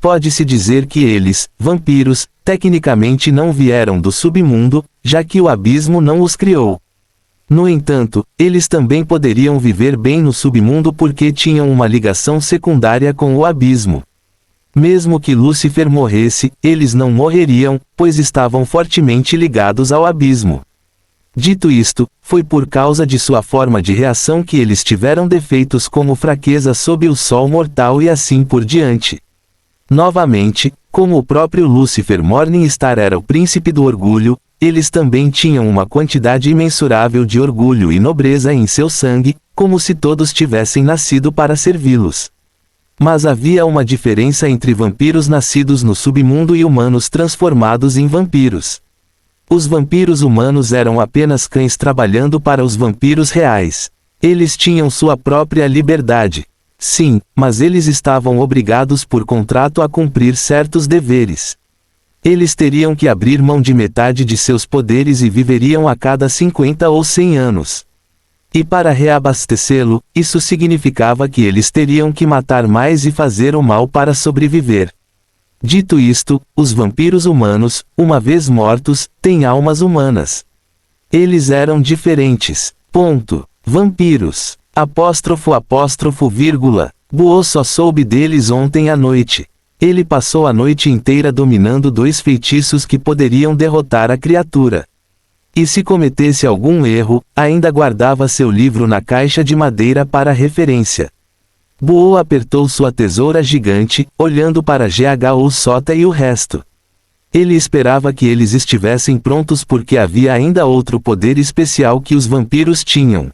Pode-se dizer que eles, vampiros, tecnicamente não vieram do submundo, já que o abismo não os criou. No entanto, eles também poderiam viver bem no submundo porque tinham uma ligação secundária com o abismo. Mesmo que Lúcifer morresse, eles não morreriam, pois estavam fortemente ligados ao abismo. Dito isto, foi por causa de sua forma de reação que eles tiveram defeitos como fraqueza sob o sol mortal e assim por diante. Novamente, como o próprio Lúcifer Morningstar era o príncipe do orgulho, eles também tinham uma quantidade imensurável de orgulho e nobreza em seu sangue, como se todos tivessem nascido para servi-los. Mas havia uma diferença entre vampiros nascidos no submundo e humanos transformados em vampiros. Os vampiros humanos eram apenas cães trabalhando para os vampiros reais. Eles tinham sua própria liberdade. Sim, mas eles estavam obrigados por contrato a cumprir certos deveres. Eles teriam que abrir mão de metade de seus poderes e viveriam a cada 50 ou 100 anos. E para reabastecê-lo, isso significava que eles teriam que matar mais e fazer o mal para sobreviver. Dito isto, os vampiros humanos, uma vez mortos, têm almas humanas. Eles eram diferentes. Ponto. Vampiros. Vírgula. Buo só soube deles ontem à noite. Ele passou a noite inteira dominando 2 feitiços que poderiam derrotar a criatura. E se cometesse algum erro, ainda guardava seu livro na caixa de madeira para referência. Buo apertou sua tesoura gigante, olhando para G.H. Sota e o resto. Ele esperava que eles estivessem prontos porque havia ainda outro poder especial que os vampiros tinham.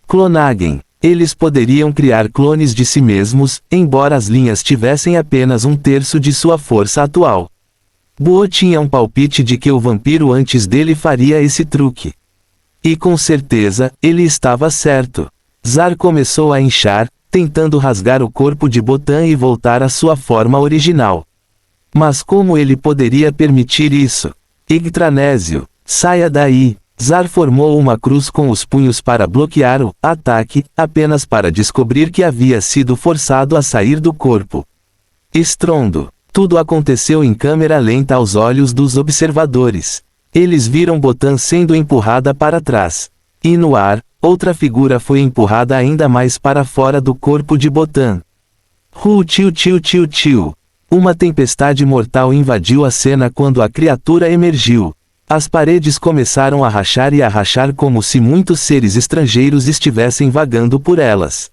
Clonagem. Eles poderiam criar clones de si mesmos, embora as linhas tivessem apenas 1/3 de sua força atual. Buo tinha um palpite de que o vampiro antes dele faria esse truque. E com certeza, ele estava certo. Zar começou a inchar, tentando rasgar o corpo de Botan e voltar à sua forma original. Mas como ele poderia permitir isso? Yggdrasil, saia daí! Zar formou uma cruz com os punhos para bloquear o ataque, apenas para descobrir que havia sido forçado a sair do corpo. Estrondo. Tudo aconteceu em câmera lenta aos olhos dos observadores. Eles viram Botan sendo empurrada para trás. E no ar, outra figura foi empurrada ainda mais para fora do corpo de Botan. Tiu. Uma tempestade mortal invadiu a cena quando a criatura emergiu. As paredes começaram a rachar como se muitos seres estrangeiros estivessem vagando por elas.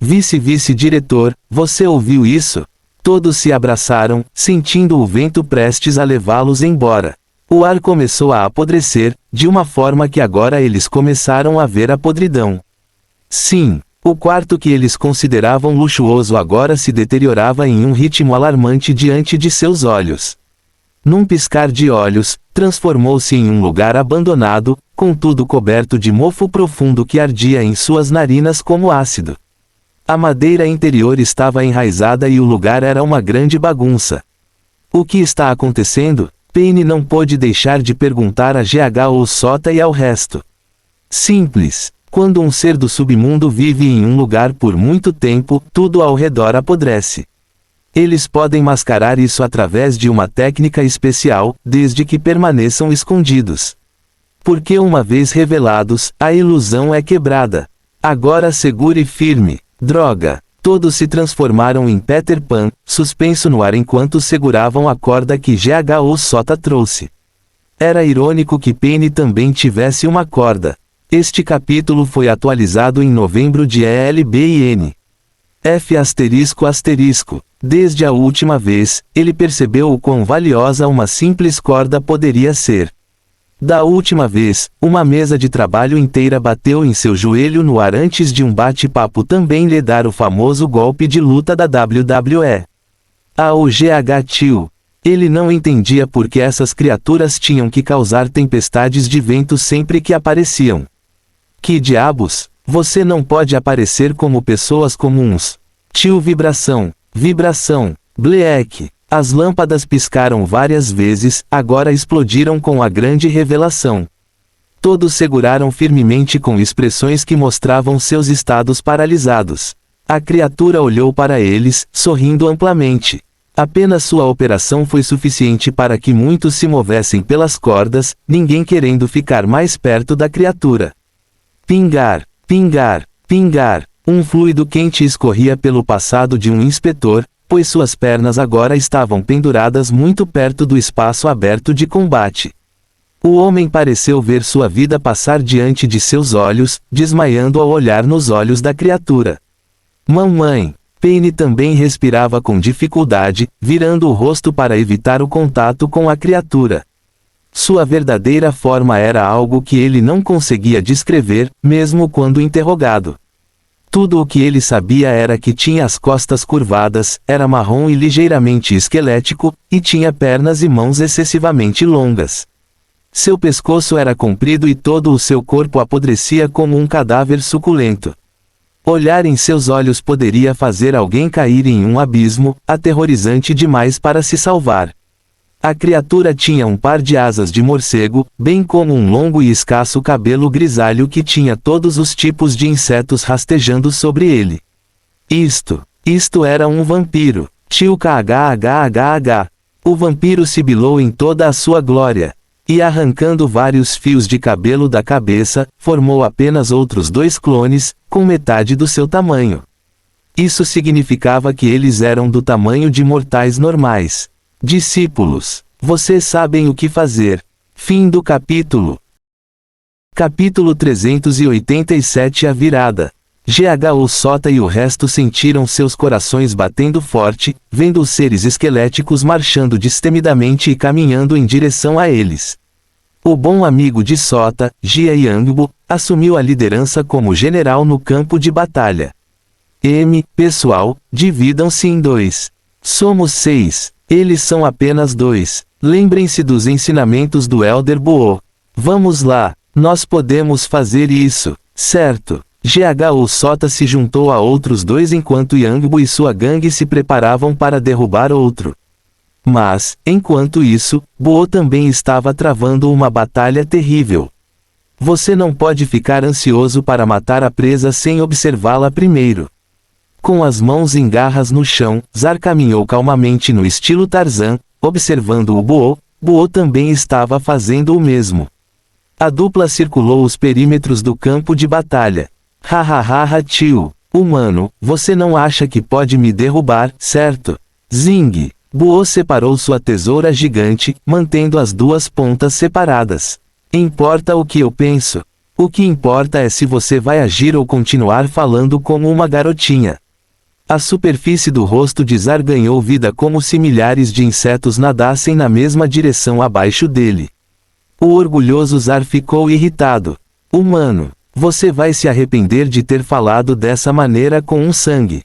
Vice-diretor, você ouviu isso? Todos se abraçaram, sentindo o vento prestes a levá-los embora. O ar começou a apodrecer, de uma forma que agora eles começaram a ver a podridão. Sim, o quarto que eles consideravam luxuoso agora se deteriorava em um ritmo alarmante diante de seus olhos. Num piscar de olhos, transformou-se em um lugar abandonado, contudo coberto de mofo profundo que ardia em suas narinas como ácido. A madeira interior estava enraizada e o lugar era uma grande bagunça. O que está acontecendo? Paine não pôde deixar de perguntar a G.H. Sota e ao resto. Simples. Quando um ser do submundo vive em um lugar por muito tempo, tudo ao redor apodrece. Eles podem mascarar isso através de uma técnica especial, desde que permaneçam escondidos. Porque uma vez revelados, a ilusão é quebrada. Agora segure firme. Droga. Todos se transformaram em Peter Pan, suspenso no ar enquanto seguravam a corda que G.H. Sota trouxe. Era irônico que Paine também tivesse uma corda. Este capítulo foi atualizado em novembro de ELBIN. F***. Desde a última vez, ele percebeu o quão valiosa uma simples corda poderia ser. Da última vez, uma mesa de trabalho inteira bateu em seu joelho no ar antes de um bate-papo também lhe dar o famoso golpe de luta da WWE. O G.H. Ele não entendia por que essas criaturas tinham que causar tempestades de vento sempre que apareciam. Que diabos? Você não pode aparecer como pessoas comuns. Vibração. Bleak. As lâmpadas piscaram várias vezes, agora explodiram com a grande revelação. Todos seguraram firmemente com expressões que mostravam seus estados paralisados. A criatura olhou para eles, sorrindo amplamente. Apenas sua operação foi suficiente para que muitos se movessem pelas cordas, ninguém querendo ficar mais perto da criatura. Pingar. Um fluido quente escorria pelo passado de um inspetor, pois suas pernas agora estavam penduradas muito perto do espaço aberto de combate. O homem pareceu ver sua vida passar diante de seus olhos, desmaiando ao olhar nos olhos da criatura. Mamãe! Paine também respirava com dificuldade, virando o rosto para evitar o contato com a criatura. Sua verdadeira forma era algo que ele não conseguia descrever, mesmo quando interrogado. Tudo o que ele sabia era que tinha as costas curvadas, era marrom e ligeiramente esquelético, e tinha pernas e mãos excessivamente longas. Seu pescoço era comprido e todo o seu corpo apodrecia como um cadáver suculento. Olhar em seus olhos poderia fazer alguém cair em um abismo, aterrorizante demais para se salvar. A criatura tinha um par de asas de morcego, bem como um longo e escasso cabelo grisalho que tinha todos os tipos de insetos rastejando sobre ele. Isto era um vampiro. Tio KHHHH. O vampiro sibilou em toda a sua glória. E arrancando vários fios de cabelo da cabeça, formou apenas outros 2 clones, com metade do seu tamanho. Isso significava que eles eram do tamanho de mortais normais. Discípulos, vocês sabem o que fazer. Fim do capítulo. Capítulo 387. A virada. GHO Sota e o resto sentiram seus corações batendo forte, vendo os seres esqueléticos marchando destemidamente e caminhando em direção a eles. O bom amigo de Sota, Jia Yangbo, assumiu a liderança como general no campo de batalha. Pessoal, dividam-se em 2. Somos 6, eles são apenas 2. Lembrem-se dos ensinamentos do Elder Bo. Vamos lá, nós podemos fazer isso, certo? GHO Sota se juntou a outros 2 enquanto Yangbo e sua gangue se preparavam para derrubar outro. Mas, enquanto isso, Bo também estava travando uma batalha terrível. Você não pode ficar ansioso para matar a presa sem observá-la primeiro. Com as mãos em garras no chão, Zar caminhou calmamente no estilo Tarzan, observando o Bo. Bo também estava fazendo o mesmo. A dupla circulou os perímetros do campo de batalha. Hahaha tio, humano, você não acha que pode me derrubar, certo? Zing. Bo separou sua tesoura gigante, mantendo as 2 pontas separadas. Importa o que eu penso. O que importa é se você vai agir ou continuar falando como uma garotinha. A superfície do rosto de Zar ganhou vida como se milhares de insetos nadassem na mesma direção abaixo dele. O orgulhoso Zar ficou irritado. Humano, você vai se arrepender de ter falado dessa maneira com um sangue.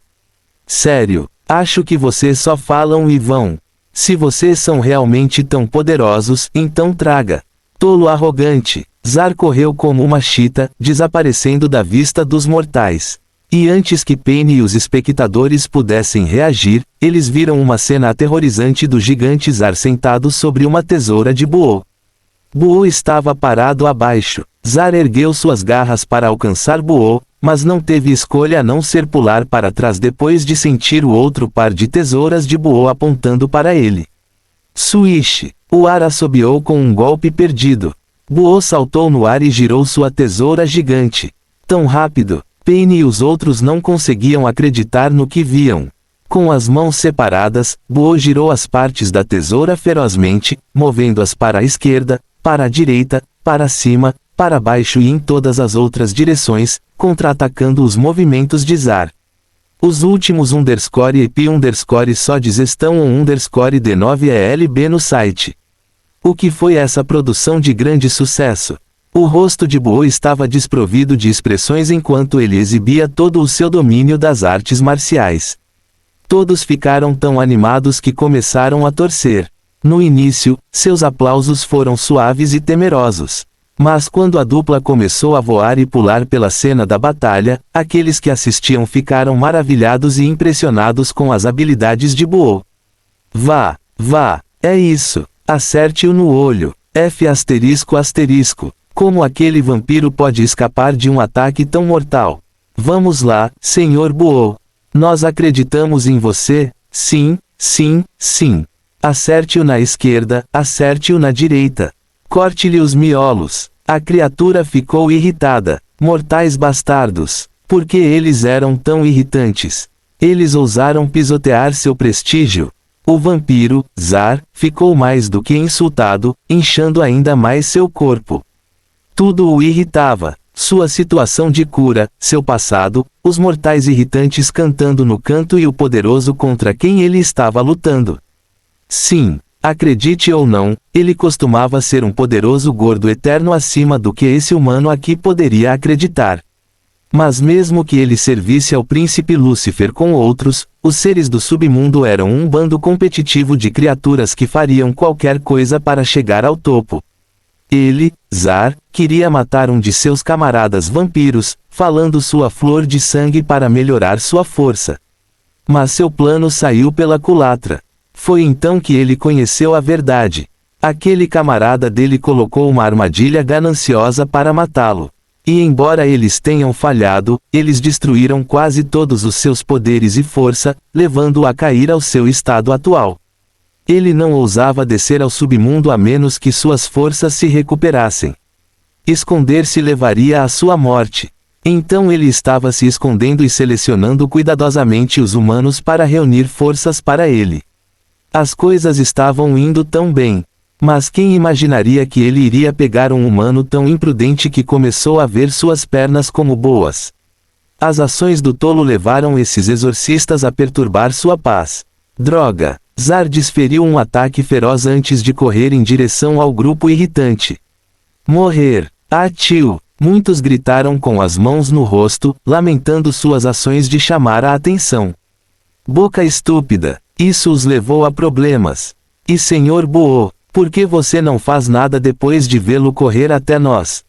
Sério, acho que vocês só falam e vão. Se vocês são realmente tão poderosos, então traga. Tolo arrogante. Zar correu como uma chita, desaparecendo da vista dos mortais. E antes que Paine e os espectadores pudessem reagir, eles viram uma cena aterrorizante do gigante Zar sentado sobre uma tesoura de Bo. Bo estava parado abaixo. Zar ergueu suas garras para alcançar Bo, mas não teve escolha a não ser pular para trás depois de sentir o outro par de tesouras de Bo apontando para ele. Swish! O ar assobiou com um golpe perdido. Bo saltou no ar e girou sua tesoura gigante. Tão rápido! Paine e os outros não conseguiam acreditar no que viam. Com as mãos separadas, Bo girou as partes da tesoura ferozmente, movendo-as para a esquerda, para a direita, para cima, para baixo e em todas as outras direções, contra-atacando os movimentos de Zar. Os últimos underscore EP underscore sods estão on underscore D9ELB no site. O que foi essa produção de grande sucesso? O rosto de Bo estava desprovido de expressões enquanto ele exibia todo o seu domínio das artes marciais. Todos ficaram tão animados que começaram a torcer. No início, seus aplausos foram suaves e temerosos. Mas quando a dupla começou a voar e pular pela cena da batalha, aqueles que assistiam ficaram maravilhados e impressionados com as habilidades de Bo. Vá, é isso. Acerte-o no olho. F asterisco asterisco. Como aquele vampiro pode escapar de um ataque tão mortal? Vamos lá, Sr. Bo. Nós acreditamos em você, sim. Acerte-o na esquerda, acerte-o na direita. Corte-lhe os miolos. A criatura ficou irritada. Mortais bastardos. Por que eles eram tão irritantes? Eles ousaram pisotear seu prestígio. O vampiro, Zar, ficou mais do que insultado, inchando ainda mais seu corpo. Tudo o irritava. Sua situação de cura, seu passado, os mortais irritantes cantando no canto e o poderoso contra quem ele estava lutando. Sim, Acredite ou não, ele costumava ser um poderoso gordo eterno acima do que esse humano aqui poderia acreditar. Mas mesmo que ele servisse ao príncipe Lúcifer com outros, os seres do submundo eram um bando competitivo de criaturas que fariam qualquer coisa para chegar ao topo. Ele, Zar, queria matar um de seus camaradas vampiros, falando sua flor de sangue para melhorar sua força. Mas seu plano saiu pela culatra. Foi então que ele conheceu a verdade. Aquele camarada dele colocou uma armadilha gananciosa para matá-lo. E embora eles tenham falhado, eles destruíram quase todos os seus poderes e força, levando-o a cair ao seu estado atual. Ele não ousava descer ao submundo a menos que suas forças se recuperassem. Esconder-se levaria à sua morte. Então ele estava se escondendo e selecionando cuidadosamente os humanos para reunir forças para ele. As coisas estavam indo tão bem. Mas quem imaginaria que ele iria pegar um humano tão imprudente que começou a ver suas pernas como boas? As ações do tolo levaram esses exorcistas a perturbar sua paz. Droga! Zar desferiu um ataque feroz antes de correr em direção ao grupo irritante. Morrer! Ah, tio! Muitos gritaram com as mãos no rosto, lamentando suas ações de chamar a atenção. Boca estúpida! Isso os levou a problemas. E Senhor Buô, por que você não faz nada depois de vê-lo correr até nós?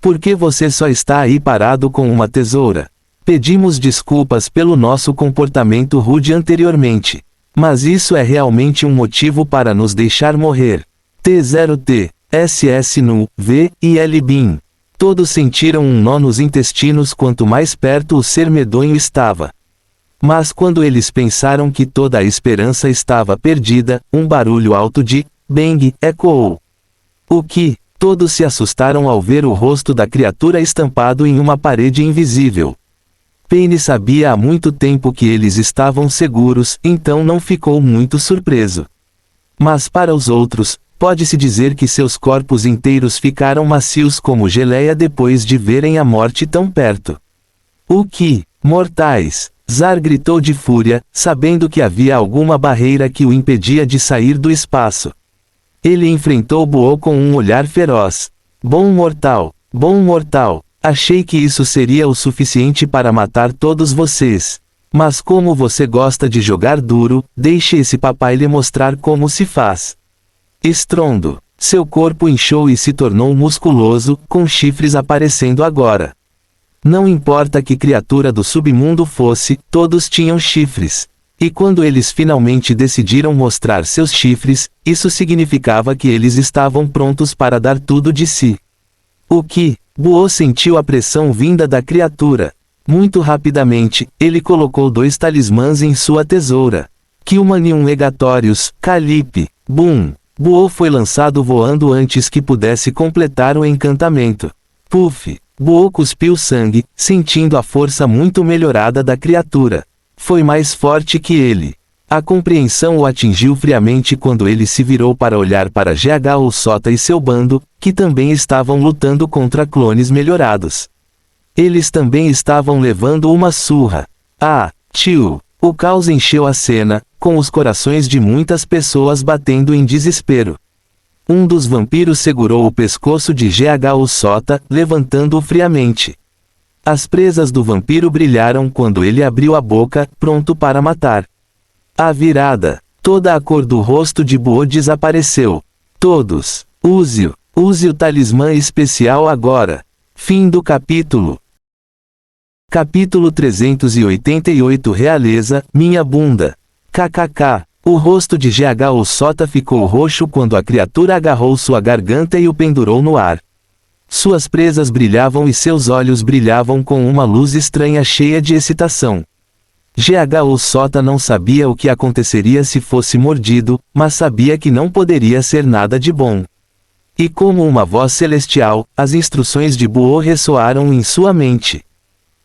Por que você só está aí parado com uma tesoura? Pedimos desculpas pelo nosso comportamento rude anteriormente. Mas isso é realmente um motivo para nos deixar morrer. T0T, SS nu, V e L BIM. Todos sentiram um nó nos intestinos quanto mais perto o ser medonho estava. Mas quando eles pensaram que toda a esperança estava perdida, um barulho alto de bang ecoou. O que? Todos se assustaram ao ver o rosto da criatura estampado em uma parede invisível. Paine sabia há muito tempo que eles estavam seguros, então não ficou muito surpreso. Mas para os outros, pode-se dizer que seus corpos inteiros ficaram macios como geleia depois de verem a morte tão perto. O que? Mortais! Zar gritou de fúria, sabendo que havia alguma barreira que o impedia de sair do espaço. Ele enfrentou Buô com um olhar feroz. Bom mortal, achei que isso seria o suficiente para matar todos vocês. Mas como você gosta de jogar duro, deixe esse papai lhe mostrar como se faz. Estrondo. Seu corpo inchou e se tornou musculoso, com chifres aparecendo agora. Não importa que criatura do submundo fosse, todos tinham chifres. E quando eles finalmente decidiram mostrar seus chifres, isso significava que eles estavam prontos para dar tudo de si. O que? Buô sentiu a pressão vinda da criatura. Muito rapidamente, ele colocou 2 talismãs em sua tesoura. Kilmanium Legatorius, Calipe, Boom. Buô foi lançado voando antes que pudesse completar o encantamento. Puff! Buô cuspiu sangue, sentindo a força muito melhorada da criatura. Foi mais forte que ele. A compreensão o atingiu friamente quando ele se virou para olhar para GH Sota e seu bando, que também estavam lutando contra clones melhorados. Eles também estavam levando uma surra. Ah, tio! O caos encheu a cena, com os corações de muitas pessoas batendo em desespero. Um dos vampiros segurou o pescoço de GH Sota, levantando-o friamente. As presas do vampiro brilharam quando ele abriu a boca, pronto para matar. A virada. Toda a cor do rosto de Buô desapareceu. Todos. Use o talismã especial agora. Fim do capítulo. Capítulo 388 Realeza, minha bunda. KKK. O rosto de GH Sota ficou roxo quando a criatura agarrou sua garganta e o pendurou no ar. Suas presas brilhavam e seus olhos brilhavam com uma luz estranha cheia de excitação. GH Sota não sabia o que aconteceria se fosse mordido, mas sabia que não poderia ser nada de bom. E como uma voz celestial, as instruções de Buô ressoaram em sua mente.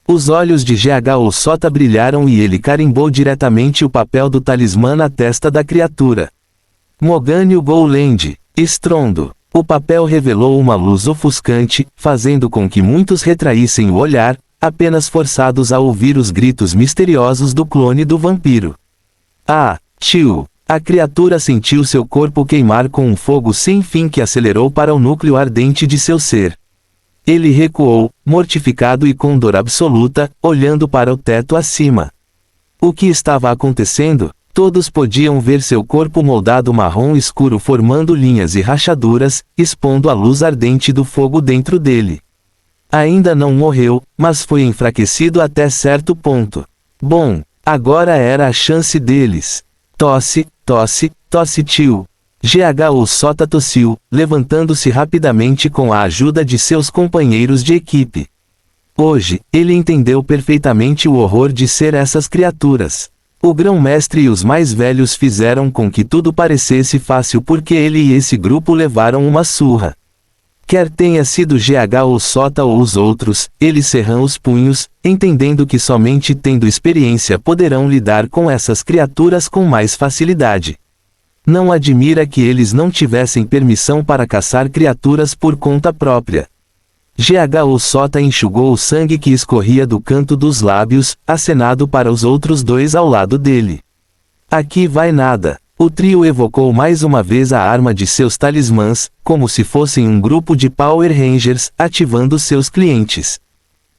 Os olhos de GH Sota brilharam e ele carimbou diretamente o papel do talismã na testa da criatura. Mogânio Gowland. Estrondo. O papel revelou uma luz ofuscante, fazendo com que muitos retraíssem o olhar, apenas forçados a ouvir os gritos misteriosos do clone do vampiro. Ah, tio! A criatura sentiu seu corpo queimar com um fogo sem fim que acelerou para o núcleo ardente de seu ser. Ele recuou, mortificado e com dor absoluta, olhando para o teto acima. O que estava acontecendo? Todos podiam ver seu corpo moldado marrom escuro formando linhas e rachaduras, expondo a luz ardente do fogo dentro dele. Ainda não morreu, mas foi enfraquecido até certo ponto. Bom, agora era a chance deles. Tosse, tosse, tosse tio. GHO Sota tossiu, levantando-se rapidamente com a ajuda de seus companheiros de equipe. Hoje, ele entendeu perfeitamente o horror de ser essas criaturas. O grão-mestre e os mais velhos fizeram com que tudo parecesse fácil porque ele e esse grupo levaram uma surra. Quer tenha sido GHO Sota ou os outros, eles cerram os punhos, entendendo que somente tendo experiência poderão lidar com essas criaturas com mais facilidade. Não admira que eles não tivessem permissão para caçar criaturas por conta própria. GHO Sota enxugou o sangue que escorria do canto dos lábios, acenado para os outros dois ao lado dele. Aqui vai nada. O trio evocou mais uma vez a arma de seus talismãs, como se fossem um grupo de Power Rangers, ativando seus clientes.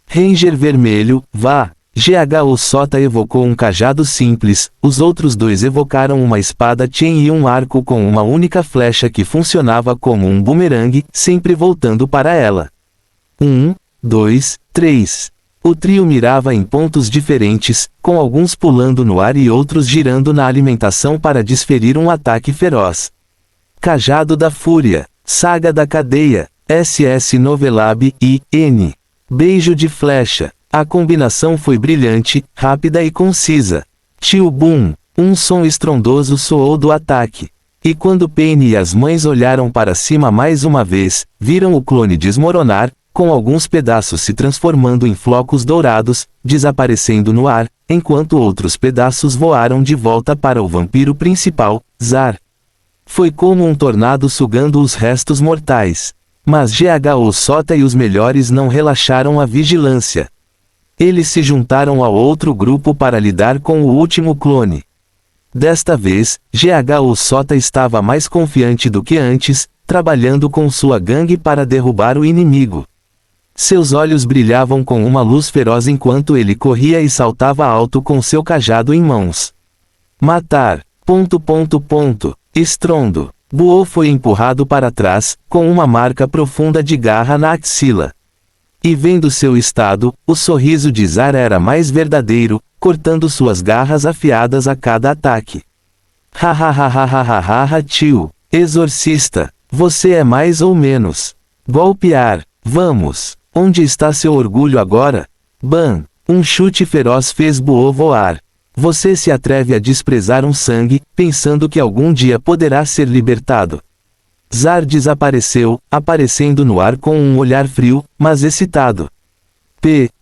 Ranger vermelho, vá! GHO Sota evocou um cajado simples, os outros dois evocaram uma espada Chen e um arco com uma única flecha que funcionava como um bumerangue, sempre voltando para ela. 1, 2, 3. O trio mirava em pontos diferentes, com alguns pulando no ar e outros girando na alimentação para desferir um ataque feroz. Cajado da Fúria, Saga da Cadeia, SS Novelab e N. Beijo de flecha. A combinação foi brilhante, rápida e concisa. Tio Boom. Um som estrondoso soou do ataque. E quando Paine e as mães olharam para cima mais uma vez, viram o clone desmoronar, com alguns pedaços se transformando em flocos dourados, desaparecendo no ar, enquanto outros pedaços voaram de volta para o vampiro principal, Zar. Foi como um tornado sugando os restos mortais. Mas GHO Sota e os melhores não relaxaram a vigilância. Eles se juntaram ao outro grupo para lidar com o último clone. Desta vez, GHO Sota estava mais confiante do que antes, trabalhando com sua gangue para derrubar o inimigo. Seus olhos brilhavam com uma luz feroz enquanto ele corria e saltava alto com seu cajado em mãos. Matar. ... Estrondo. Buo foi empurrado para trás, com uma marca profunda de garra na axila. E vendo seu estado, o sorriso de Zar era mais verdadeiro, cortando suas garras afiadas a cada ataque. Hahaha tio. Exorcista. Você é mais ou menos. Golpear. Vamos. Onde está seu orgulho agora? Bam! Um chute feroz fez Buo voar. Você se atreve a desprezar um sangue, pensando que algum dia poderá ser libertado. Zar desapareceu, aparecendo no ar com um olhar frio, mas excitado.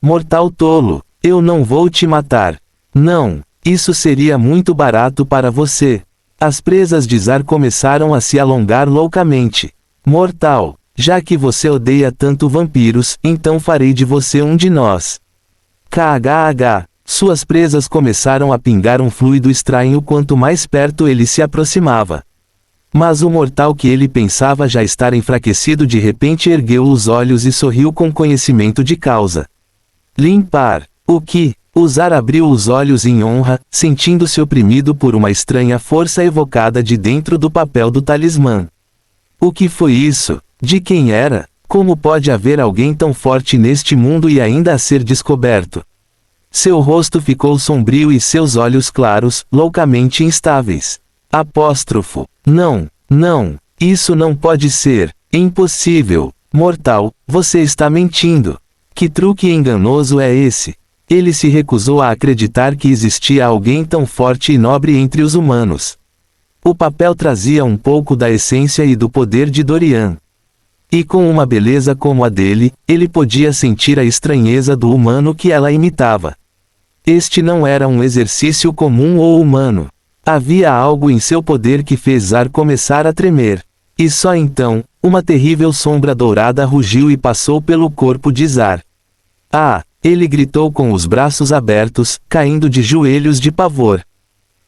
Mortal tolo, eu não vou te matar. Não, isso seria muito barato para você. As presas de Zar começaram a se alongar loucamente. Mortal. Já que você odeia tanto vampiros, então farei de você um de nós. KHH. Suas presas começaram a pingar um fluido estranho quanto mais perto ele se aproximava. Mas o mortal que ele pensava já estar enfraquecido de repente ergueu os olhos e sorriu com conhecimento de causa. Limpar. O que? Zar abriu os olhos em honra, sentindo-se oprimido por uma estranha força evocada de dentro do papel do talismã. O que foi isso? De quem era? Como pode haver alguém tão forte neste mundo e ainda a ser descoberto? Seu rosto ficou sombrio e seus olhos claros, loucamente instáveis. Apóstrofo. Não, não, isso não pode ser. Impossível. Mortal, você está mentindo. Que truque enganoso é esse? Ele se recusou a acreditar que existia alguém tão forte e nobre entre os humanos. O papel trazia um pouco da essência e do poder de Dorian. E com uma beleza como a dele, ele podia sentir a estranheza do humano que ela imitava. Este não era um exercício comum ou humano. Havia algo em seu poder que fez Zar começar a tremer. E só então, uma terrível sombra dourada rugiu e passou pelo corpo de Zar. Ah! Ele gritou com os braços abertos, caindo de joelhos de pavor.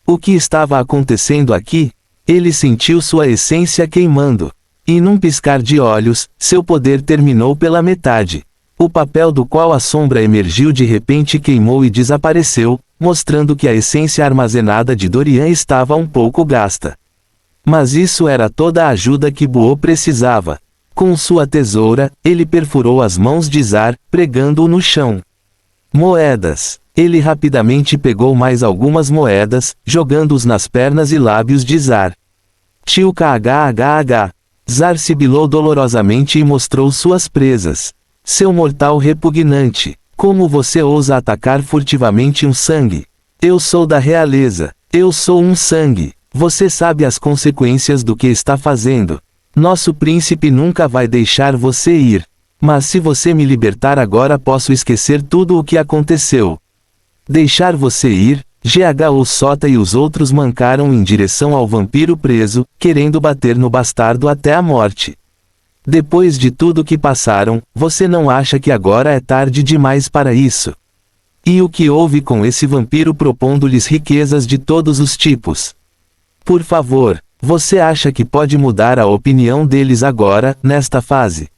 O que estava acontecendo aqui? Ele sentiu sua essência queimando. E num piscar de olhos, seu poder terminou pela metade. O papel do qual a sombra emergiu de repente queimou e desapareceu, mostrando que a essência armazenada de Dorian estava um pouco gasta. Mas isso era toda a ajuda que Buo precisava. Com sua tesoura, ele perfurou as mãos de Zar, pregando-o no chão. Moedas. Ele rapidamente pegou mais algumas moedas, jogando-os nas pernas e lábios de Zar. Tio KHHH. Zar sibilou dolorosamente e mostrou suas presas. Seu mortal repugnante. Como você ousa atacar furtivamente um sangue? Eu sou da realeza. Eu sou um sangue. Você sabe as consequências do que está fazendo. Nosso príncipe nunca vai deixar você ir. Mas se você me libertar agora posso esquecer tudo o que aconteceu. Deixar você ir? GHO Sota e os outros mancaram em direção ao vampiro preso, querendo bater no bastardo até a morte. Depois de tudo que passaram, você não acha que agora é tarde demais para isso? E o que houve com esse vampiro propondo-lhes riquezas de todos os tipos? Por favor, você acha que pode mudar a opinião deles agora, nesta fase?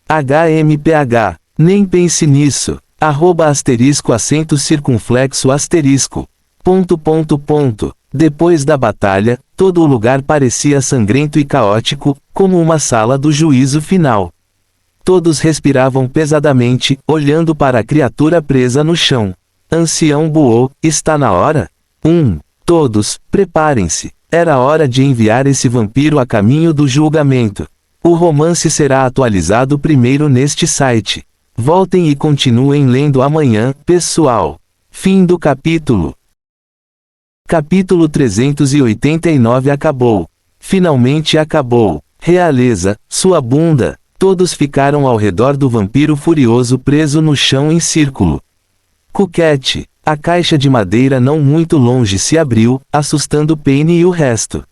HMPH. Nem pense nisso. **acento circunflexo asterisco. Depois da batalha, todo o lugar parecia sangrento e caótico, como uma sala do juízo final. Todos respiravam pesadamente, olhando para a criatura presa no chão. Ancião Buo, está na hora? Todos, preparem-se. Era hora de enviar esse vampiro a caminho do julgamento. O romance será atualizado primeiro neste site. Voltem e continuem lendo amanhã, pessoal. Fim do capítulo. Capítulo 389 acabou. Finalmente acabou. Realeza, sua bunda. Todos ficaram ao redor do vampiro furioso preso no chão em círculo. Cuquete. A caixa de madeira não muito longe se abriu, assustando Paine e o resto.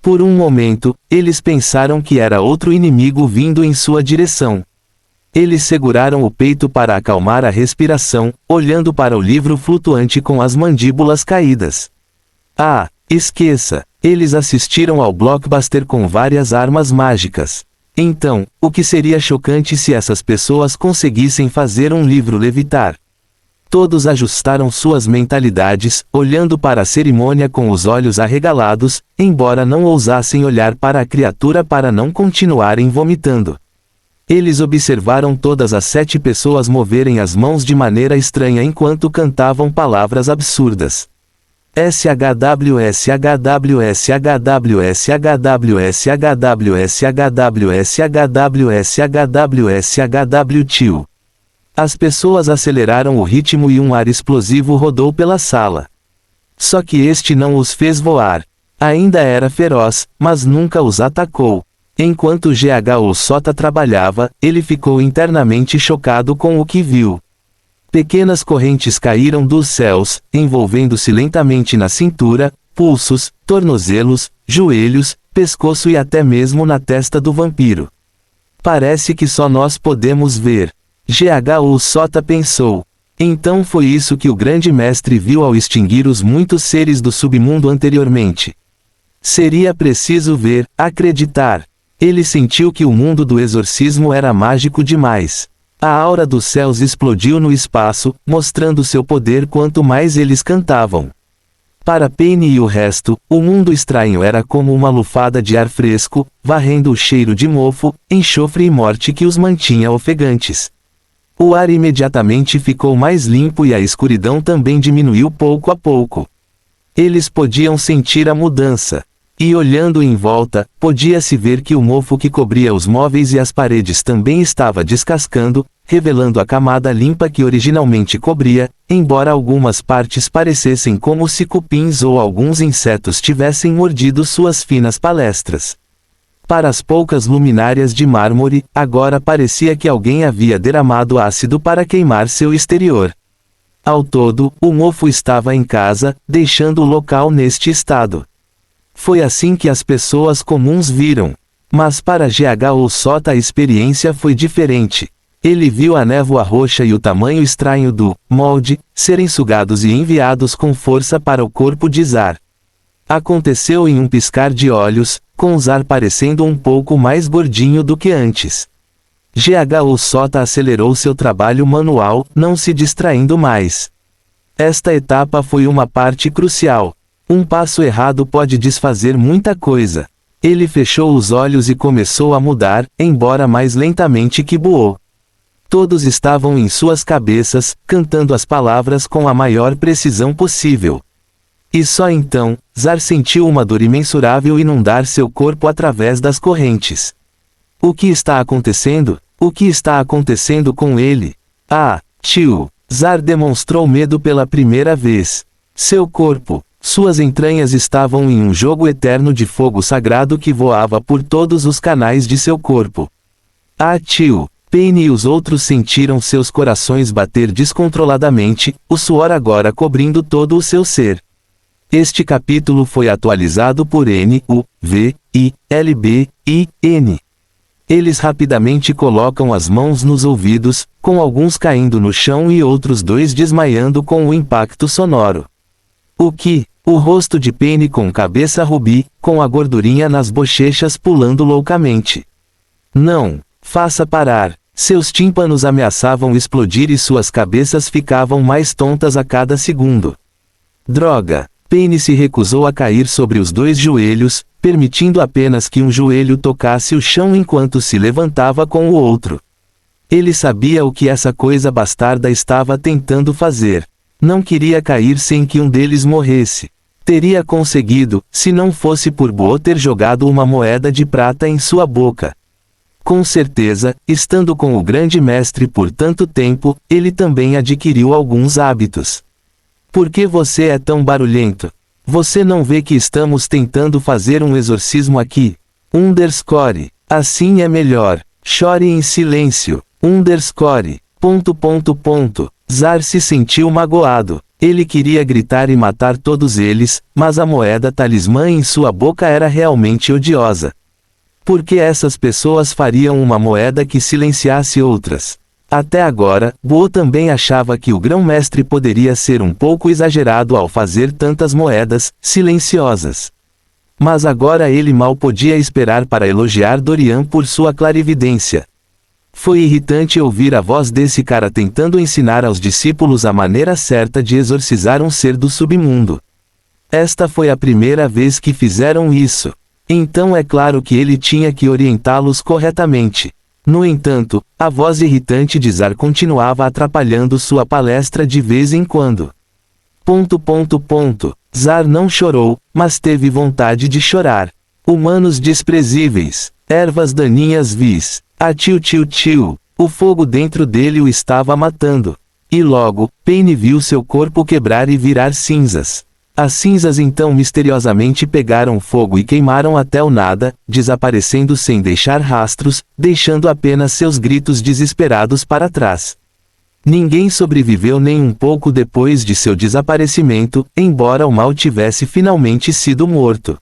Por um momento, eles pensaram que era outro inimigo vindo em sua direção. Eles seguraram o peito para acalmar a respiração, olhando para o livro flutuante com as mandíbulas caídas. Ah, esqueça! Eles assistiram ao blockbuster com várias armas mágicas. Então, o que seria chocante se essas pessoas conseguissem fazer um livro levitar? Todos ajustaram suas mentalidades, olhando para a cerimônia com os olhos arregalados, embora não ousassem olhar para a criatura para não continuarem vomitando. Eles observaram todas as 7 pessoas moverem as mãos de maneira estranha enquanto cantavam palavras absurdas. SHWS HWS HWS HWS HWS HWS HWS HWS HW tio. As pessoas aceleraram o ritmo e um ar explosivo rodou pela sala. Só que este não os fez voar. Ainda era feroz, mas nunca os atacou. Enquanto GHO Sota trabalhava, ele ficou internamente chocado com o que viu. Pequenas correntes caíram dos céus, envolvendo-se lentamente na cintura, pulsos, tornozelos, joelhos, pescoço e até mesmo na testa do vampiro. Parece que só nós podemos ver. GHO Sota pensou. Então foi isso que o grande mestre viu ao extinguir os muitos seres do submundo anteriormente. Seria preciso ver, acreditar. Ele sentiu que o mundo do exorcismo era mágico demais. A aura dos céus explodiu no espaço, mostrando seu poder quanto mais eles cantavam. Para Paine e o resto, o mundo estranho era como uma lufada de ar fresco, varrendo o cheiro de mofo, enxofre e morte que os mantinha ofegantes. O ar imediatamente ficou mais limpo e a escuridão também diminuiu pouco a pouco. Eles podiam sentir a mudança. E olhando em volta, podia-se ver que o mofo que cobria os móveis e as paredes também estava descascando, revelando a camada limpa que originalmente cobria, embora algumas partes parecessem como se cupins ou alguns insetos tivessem mordido suas finas palestras. Para as poucas luminárias de mármore, agora parecia que alguém havia derramado ácido para queimar seu exterior. Ao todo, o mofo estava em casa, deixando o local neste estado. Foi assim que as pessoas comuns viram. Mas para GHO Sota a experiência foi diferente. Ele viu a névoa roxa e o tamanho estranho do molde serem sugados e enviados com força para o corpo de Zar. Aconteceu em um piscar de olhos, com Zar parecendo um pouco mais gordinho do que antes. GHO Sota acelerou seu trabalho manual, não se distraindo mais. Esta etapa foi uma parte crucial. Um passo errado pode desfazer muita coisa. Ele fechou os olhos e começou a mudar, embora mais lentamente que Buô. Todos estavam em suas cabeças, cantando as palavras com a maior precisão possível. E só então, Zar sentiu uma dor imensurável inundar seu corpo através das correntes. O que está acontecendo? O que está acontecendo com ele? Ah, tio! Zar demonstrou medo pela primeira vez. Seu corpo, suas entranhas estavam em um jogo eterno de fogo sagrado que voava por todos os canais de seu corpo. Ah, tio! Paine e os outros sentiram seus corações bater descontroladamente, o suor agora cobrindo todo o seu ser. Este capítulo foi atualizado por NUVILBIN. Eles rapidamente colocam as mãos nos ouvidos, com alguns caindo no chão e outros dois desmaiando com o impacto sonoro. O que? O rosto de Paine com cabeça rubi, com a gordurinha nas bochechas pulando loucamente. Não! Faça parar! Seus tímpanos ameaçavam explodir e suas cabeças ficavam mais tontas a cada segundo. Droga! Paine se recusou a cair sobre os dois joelhos, permitindo apenas que um joelho tocasse o chão enquanto se levantava com o outro. Ele sabia o que essa coisa bastarda estava tentando fazer. Não queria cair sem que um deles morresse. Teria conseguido, se não fosse por Buô ter jogado uma moeda de prata em sua boca. Com certeza, estando com o grande mestre por tanto tempo, ele também adquiriu alguns hábitos. Por que você é tão barulhento? Você não vê que estamos tentando fazer um exorcismo aqui? Underscore. Assim é melhor. Chore em silêncio. Underscore. ... Zar se sentiu magoado. Ele queria gritar e matar todos eles, mas a moeda talismã em sua boca era realmente odiosa. Por que essas pessoas fariam uma moeda que silenciasse outras? Até agora, Buô também achava que o grão-mestre poderia ser um pouco exagerado ao fazer tantas moedas silenciosas. Mas agora ele mal podia esperar para elogiar Dorian por sua clarividência. Foi irritante ouvir a voz desse cara tentando ensinar aos discípulos a maneira certa de exorcizar um ser do submundo. Esta foi a primeira vez que fizeram isso. Então é claro que ele tinha que orientá-los corretamente. No entanto, a voz irritante de Zar continuava atrapalhando sua palestra de vez em quando. ... Zar não chorou, mas teve vontade de chorar. Humanos desprezíveis, ervas daninhas vis. Ah, tio. O fogo dentro dele o estava matando. E logo, Paine viu seu corpo quebrar e virar cinzas. As cinzas então misteriosamente pegaram fogo e queimaram até o nada, desaparecendo sem deixar rastros, deixando apenas seus gritos desesperados para trás. Ninguém sobreviveu nem um pouco depois de seu desaparecimento, embora o mal tivesse finalmente sido morto.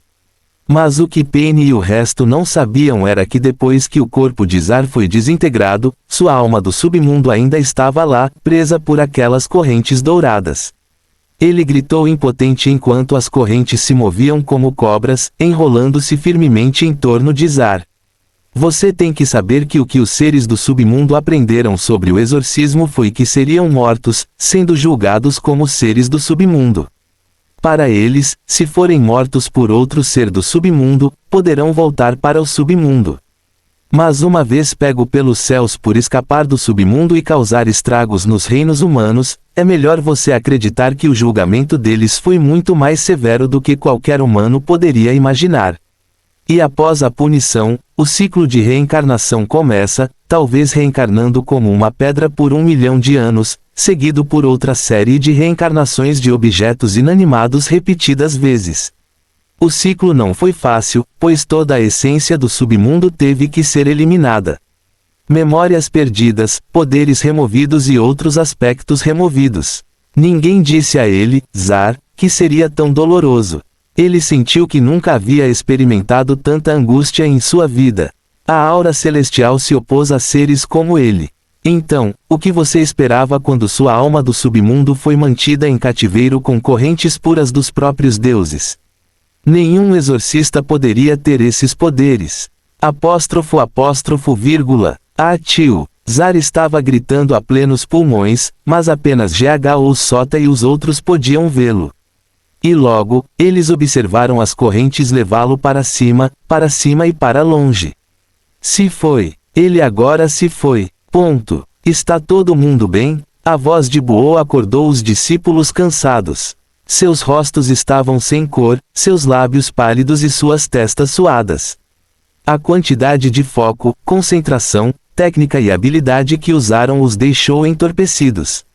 Mas o que Paine e o resto não sabiam era que depois que o corpo de Zar foi desintegrado, sua alma do submundo ainda estava lá, presa por aquelas correntes douradas. Ele gritou impotente enquanto as correntes se moviam como cobras, enrolando-se firmemente em torno de Zar. Você tem que saber que o que os seres do submundo aprenderam sobre o exorcismo foi que seriam mortos, sendo julgados como seres do submundo. Para eles, se forem mortos por outro ser do submundo, poderão voltar para o submundo. Mas uma vez pego pelos céus por escapar do submundo e causar estragos nos reinos humanos, é melhor você acreditar que o julgamento deles foi muito mais severo do que qualquer humano poderia imaginar. E após a punição, o ciclo de reencarnação começa, talvez reencarnando como uma pedra por 1 milhão de anos, seguido por outra série de reencarnações de objetos inanimados repetidas vezes. O ciclo não foi fácil, pois toda a essência do submundo teve que ser eliminada. Memórias perdidas, poderes removidos e outros aspectos removidos. Ninguém disse a ele, Zar, que seria tão doloroso. Ele sentiu que nunca havia experimentado tanta angústia em sua vida. A aura celestial se opôs a seres como ele. Então, o que você esperava quando sua alma do submundo foi mantida em cativeiro com correntes puras dos próprios deuses? Nenhum exorcista poderia ter esses poderes. Apóstrofo, vírgula. Ah, tio. Zar estava gritando a plenos pulmões, mas apenas GH Sota e os outros podiam vê-lo. E logo, eles observaram as correntes levá-lo para cima e para longe. Se foi. Ele agora se foi. Ponto. Está todo mundo bem? A voz de Buô acordou os discípulos cansados. Seus rostos estavam sem cor, seus lábios pálidos e suas testas suadas. A quantidade de foco, concentração, técnica e habilidade que usaram os deixou entorpecidos.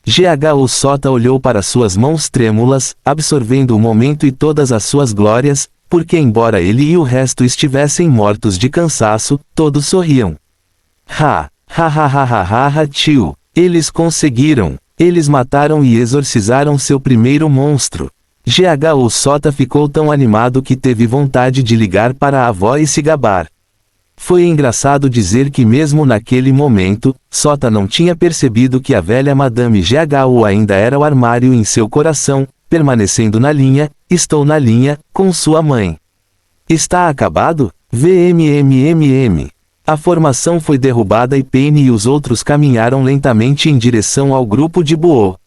GH Sota olhou para suas mãos trêmulas, absorvendo o momento e todas as suas glórias, porque embora ele e o resto estivessem mortos de cansaço, todos sorriam. Tio. Eles conseguiram. Eles mataram e exorcizaram seu primeiro monstro. GH Sota ficou tão animado que teve vontade de ligar para a avó e se gabar. Foi engraçado dizer que mesmo naquele momento, Sota não tinha percebido que a velha Madame GHU ainda era o armário em seu coração, permanecendo na linha, estou na linha, com sua mãe. Está acabado? VMMMM. A formação foi derrubada e Paine e os outros caminharam lentamente em direção ao grupo de Buô.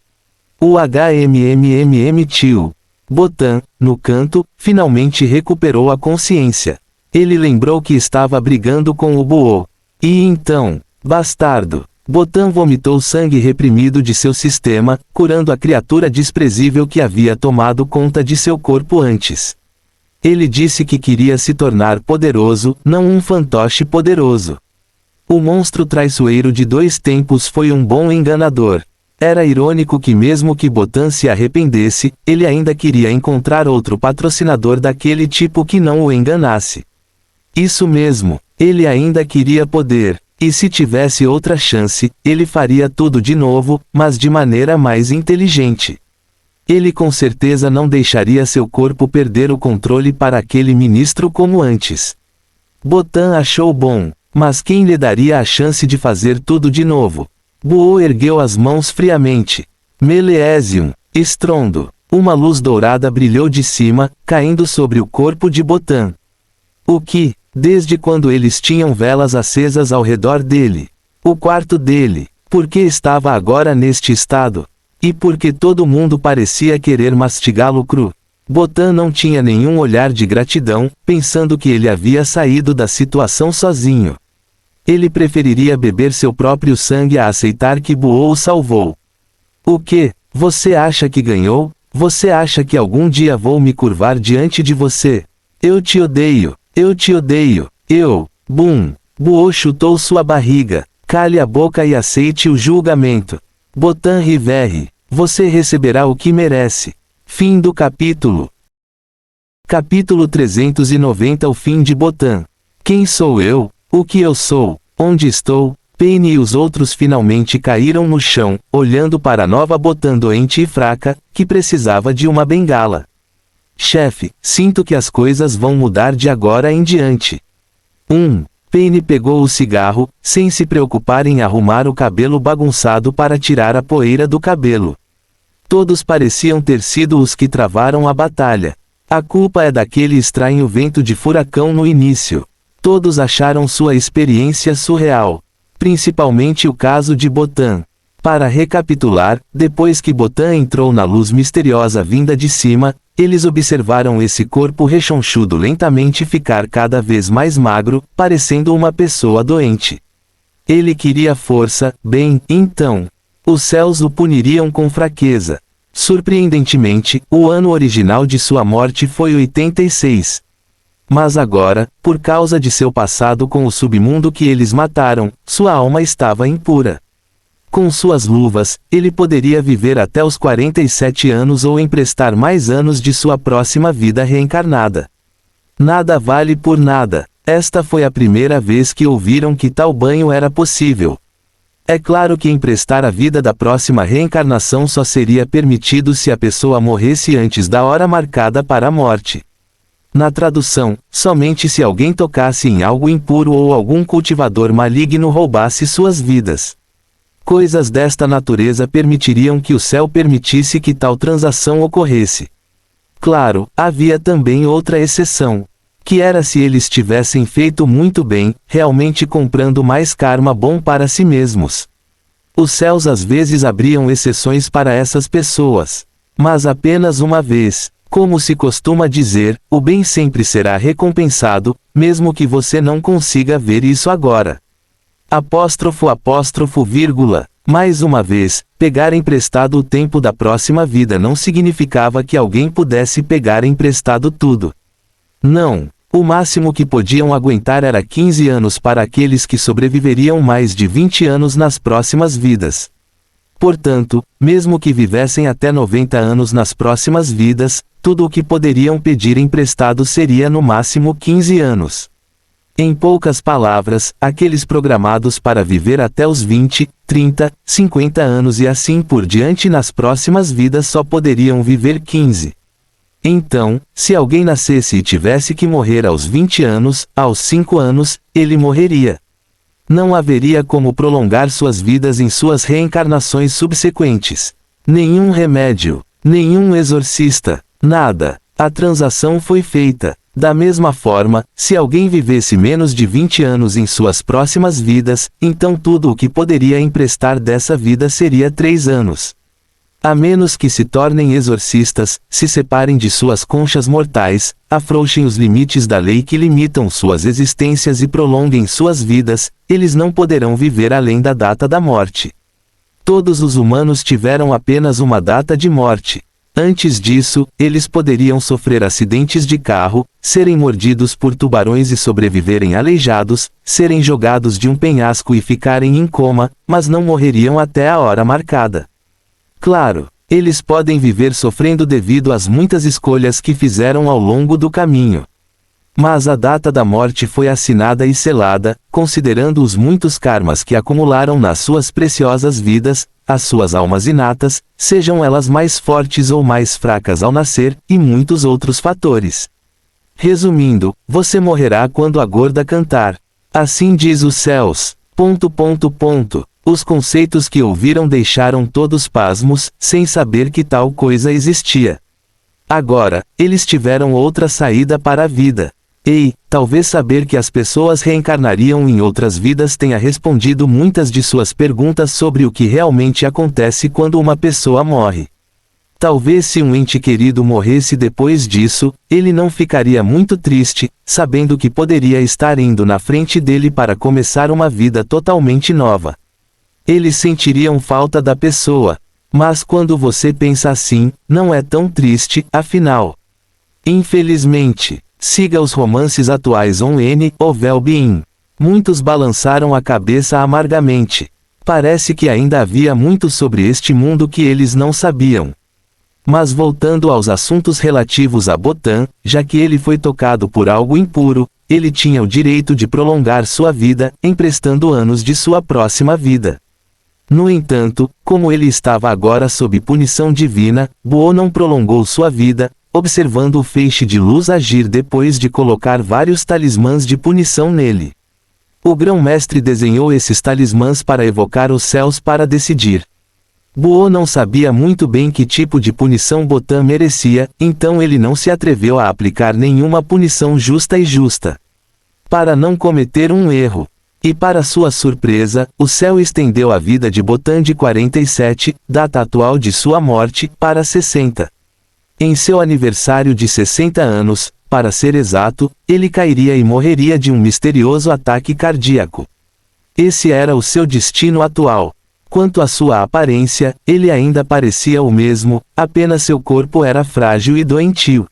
O HMMMM tio. Botan, no canto, finalmente recuperou a consciência. Ele lembrou que estava brigando com o Buô. E então, bastardo. Botan vomitou sangue reprimido de seu sistema, curando a criatura desprezível que havia tomado conta de seu corpo antes. Ele disse que queria se tornar poderoso, não um fantoche poderoso. O monstro traiçoeiro de 2 tempos foi um bom enganador. Era irônico que mesmo que Botan se arrependesse, ele ainda queria encontrar outro patrocinador daquele tipo que não o enganasse. Isso mesmo, ele ainda queria poder, e se tivesse outra chance, ele faria tudo de novo, mas de maneira mais inteligente. Ele com certeza não deixaria seu corpo perder o controle para aquele ministro como antes. Botan achou bom, mas quem lhe daria a chance de fazer tudo de novo? Buô ergueu as mãos friamente. Meleesium, estrondo. Uma luz dourada brilhou de cima, caindo sobre o corpo de Botan. O que, desde quando eles tinham velas acesas ao redor dele? O quarto dele, por que estava agora neste estado? E por que todo mundo parecia querer mastigá-lo cru? Botan não tinha nenhum olhar de gratidão, pensando que ele havia saído da situação sozinho. Ele preferiria beber seu próprio sangue a aceitar que Buô o salvou. O que? Você acha que ganhou? Você acha que algum dia vou me curvar diante de você? Eu te odeio. Eu te odeio. Bum. Buô chutou sua barriga. Cale a boca e aceite o julgamento. Botan Riverre. Você receberá o que merece. Fim do capítulo. Capítulo 390. O fim de Botan. Quem sou eu? O que eu sou? Onde estou? Paine e os outros finalmente caíram no chão, olhando para a nova Botan doente e fraca, que precisava de uma bengala. Chefe, sinto que as coisas vão mudar de agora em diante. Paine pegou o cigarro, sem se preocupar em arrumar o cabelo bagunçado para tirar a poeira do cabelo. Todos pareciam ter sido os que travaram a batalha. A culpa é daquele estranho vento de furacão no início. Todos acharam sua experiência surreal. Principalmente o caso de Botan. Para recapitular, depois que Botan entrou na luz misteriosa vinda de cima, eles observaram esse corpo rechonchudo lentamente ficar cada vez mais magro, parecendo uma pessoa doente. Ele queria força, bem, então. Os céus o puniriam com fraqueza. Surpreendentemente, o ano original de sua morte foi 86. Mas agora, por causa de seu passado com o submundo que eles mataram, sua alma estava impura. Com suas luvas, ele poderia viver até os 47 anos ou emprestar mais anos de sua próxima vida reencarnada. Nada vale por nada. Esta foi a primeira vez que ouviram que tal banho era possível. É claro que emprestar a vida da próxima reencarnação só seria permitido se a pessoa morresse antes da hora marcada para a morte. Na tradução, somente se alguém tocasse em algo impuro ou algum cultivador maligno roubasse suas vidas. Coisas desta natureza permitiriam que o céu permitisse que tal transação ocorresse. Claro, havia também outra exceção. Que era se eles tivessem feito muito bem, realmente comprando mais karma bom para si mesmos. Os céus às vezes abriam exceções para essas pessoas. Mas apenas uma vez. Como se costuma dizer, o bem sempre será recompensado, mesmo que você não consiga ver isso agora. Apóstrofo, vírgula. Mais uma vez, pegar emprestado o tempo da próxima vida não significava que alguém pudesse pegar emprestado tudo. Não. O máximo que podiam aguentar era 15 anos para aqueles que sobreviveriam mais de 20 anos nas próximas vidas. Portanto, mesmo que vivessem até 90 anos nas próximas vidas, tudo o que poderiam pedir emprestado seria no máximo 15 anos. Em poucas palavras, aqueles programados para viver até os 20, 30, 50 anos e assim por diante nas próximas vidas só poderiam viver 15. Então, se alguém nascesse e tivesse que morrer aos 20 anos, aos 5 anos, ele morreria. Não haveria como prolongar suas vidas em suas reencarnações subsequentes. Nenhum remédio, nenhum exorcista, nada. A transação foi feita. Da mesma forma, se alguém vivesse menos de 20 anos em suas próximas vidas, então tudo o que poderia emprestar dessa vida seria 3 anos. A menos que se tornem exorcistas, se separem de suas conchas mortais, afrouxem os limites da lei que limitam suas existências e prolonguem suas vidas, eles não poderão viver além da data da morte. Todos os humanos tiveram apenas uma data de morte. Antes disso, eles poderiam sofrer acidentes de carro, serem mordidos por tubarões e sobreviverem aleijados, serem jogados de um penhasco e ficarem em coma, mas não morreriam até a hora marcada. Claro, eles podem viver sofrendo devido às muitas escolhas que fizeram ao longo do caminho. Mas a data da morte foi assinada e selada, considerando os muitos karmas que acumularam nas suas preciosas vidas, as suas almas inatas, sejam elas mais fortes ou mais fracas ao nascer, e muitos outros fatores. Resumindo, você morrerá quando a gorda cantar. Assim diz os céus. ... Os conceitos que ouviram deixaram todos pasmos, sem saber que tal coisa existia. Agora, eles tiveram outra saída para a vida. Ei, talvez saber que as pessoas reencarnariam em outras vidas tenha respondido muitas de suas perguntas sobre o que realmente acontece quando uma pessoa morre. Talvez se um ente querido morresse depois disso, ele não ficaria muito triste, sabendo que poderia estar indo na frente dele para começar uma vida totalmente nova. Eles sentiriam falta da pessoa. Mas quando você pensa assim, não é tão triste, afinal. Infelizmente, siga os romances atuais on-N, ou well-being. Muitos balançaram a cabeça amargamente. Parece que ainda havia muito sobre este mundo que eles não sabiam. Mas voltando aos assuntos relativos a Botan, já que ele foi tocado por algo impuro, ele tinha o direito de prolongar sua vida, emprestando anos de sua próxima vida. No entanto, como ele estava agora sob punição divina, Bo não prolongou sua vida, observando o feixe de luz agir depois de colocar vários talismãs de punição nele. O grão-mestre desenhou esses talismãs para evocar os céus para decidir. Bo não sabia muito bem que tipo de punição Botan merecia, então ele não se atreveu a aplicar nenhuma punição justa e justa. Para não cometer um erro. E para sua surpresa, o céu estendeu a vida de Botan de 47, data atual de sua morte, para 60. Em seu aniversário de 60 anos, para ser exato, ele cairia e morreria de um misterioso ataque cardíaco. Esse era o seu destino atual. Quanto à sua aparência, ele ainda parecia o mesmo, apenas seu corpo era frágil e doentio.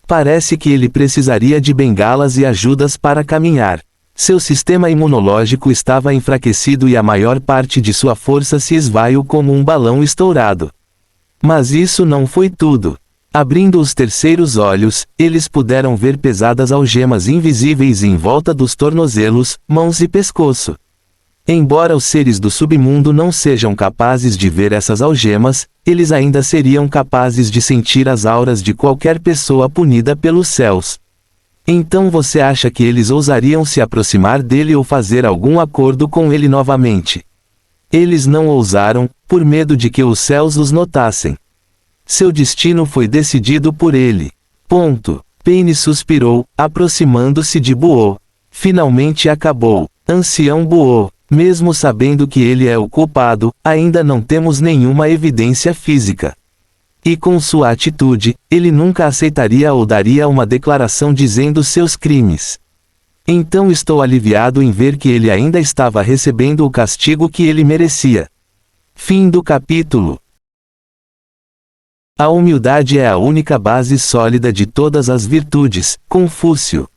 Parece que ele precisaria de bengalas e ajudas para caminhar. Seu sistema imunológico estava enfraquecido e a maior parte de sua força se esvaiu como um balão estourado. Mas isso não foi tudo. Abrindo os terceiros olhos, eles puderam ver pesadas algemas invisíveis em volta dos tornozelos, mãos e pescoço. Embora os seres do submundo não sejam capazes de ver essas algemas, eles ainda seriam capazes de sentir as auras de qualquer pessoa punida pelos céus. Então você acha que eles ousariam se aproximar dele ou fazer algum acordo com ele novamente? Eles não ousaram, por medo de que os céus os notassem. Seu destino foi decidido por ele. Ponto. Paine suspirou, aproximando-se de Buô. Finalmente acabou. Ancião Buô. Mesmo sabendo que ele é o culpado, ainda não temos nenhuma evidência física. E com sua atitude, ele nunca aceitaria ou daria uma declaração dizendo seus crimes. Então estou aliviado em ver que ele ainda estava recebendo o castigo que ele merecia. Fim do capítulo. A humildade é a única base sólida de todas as virtudes. Confúcio.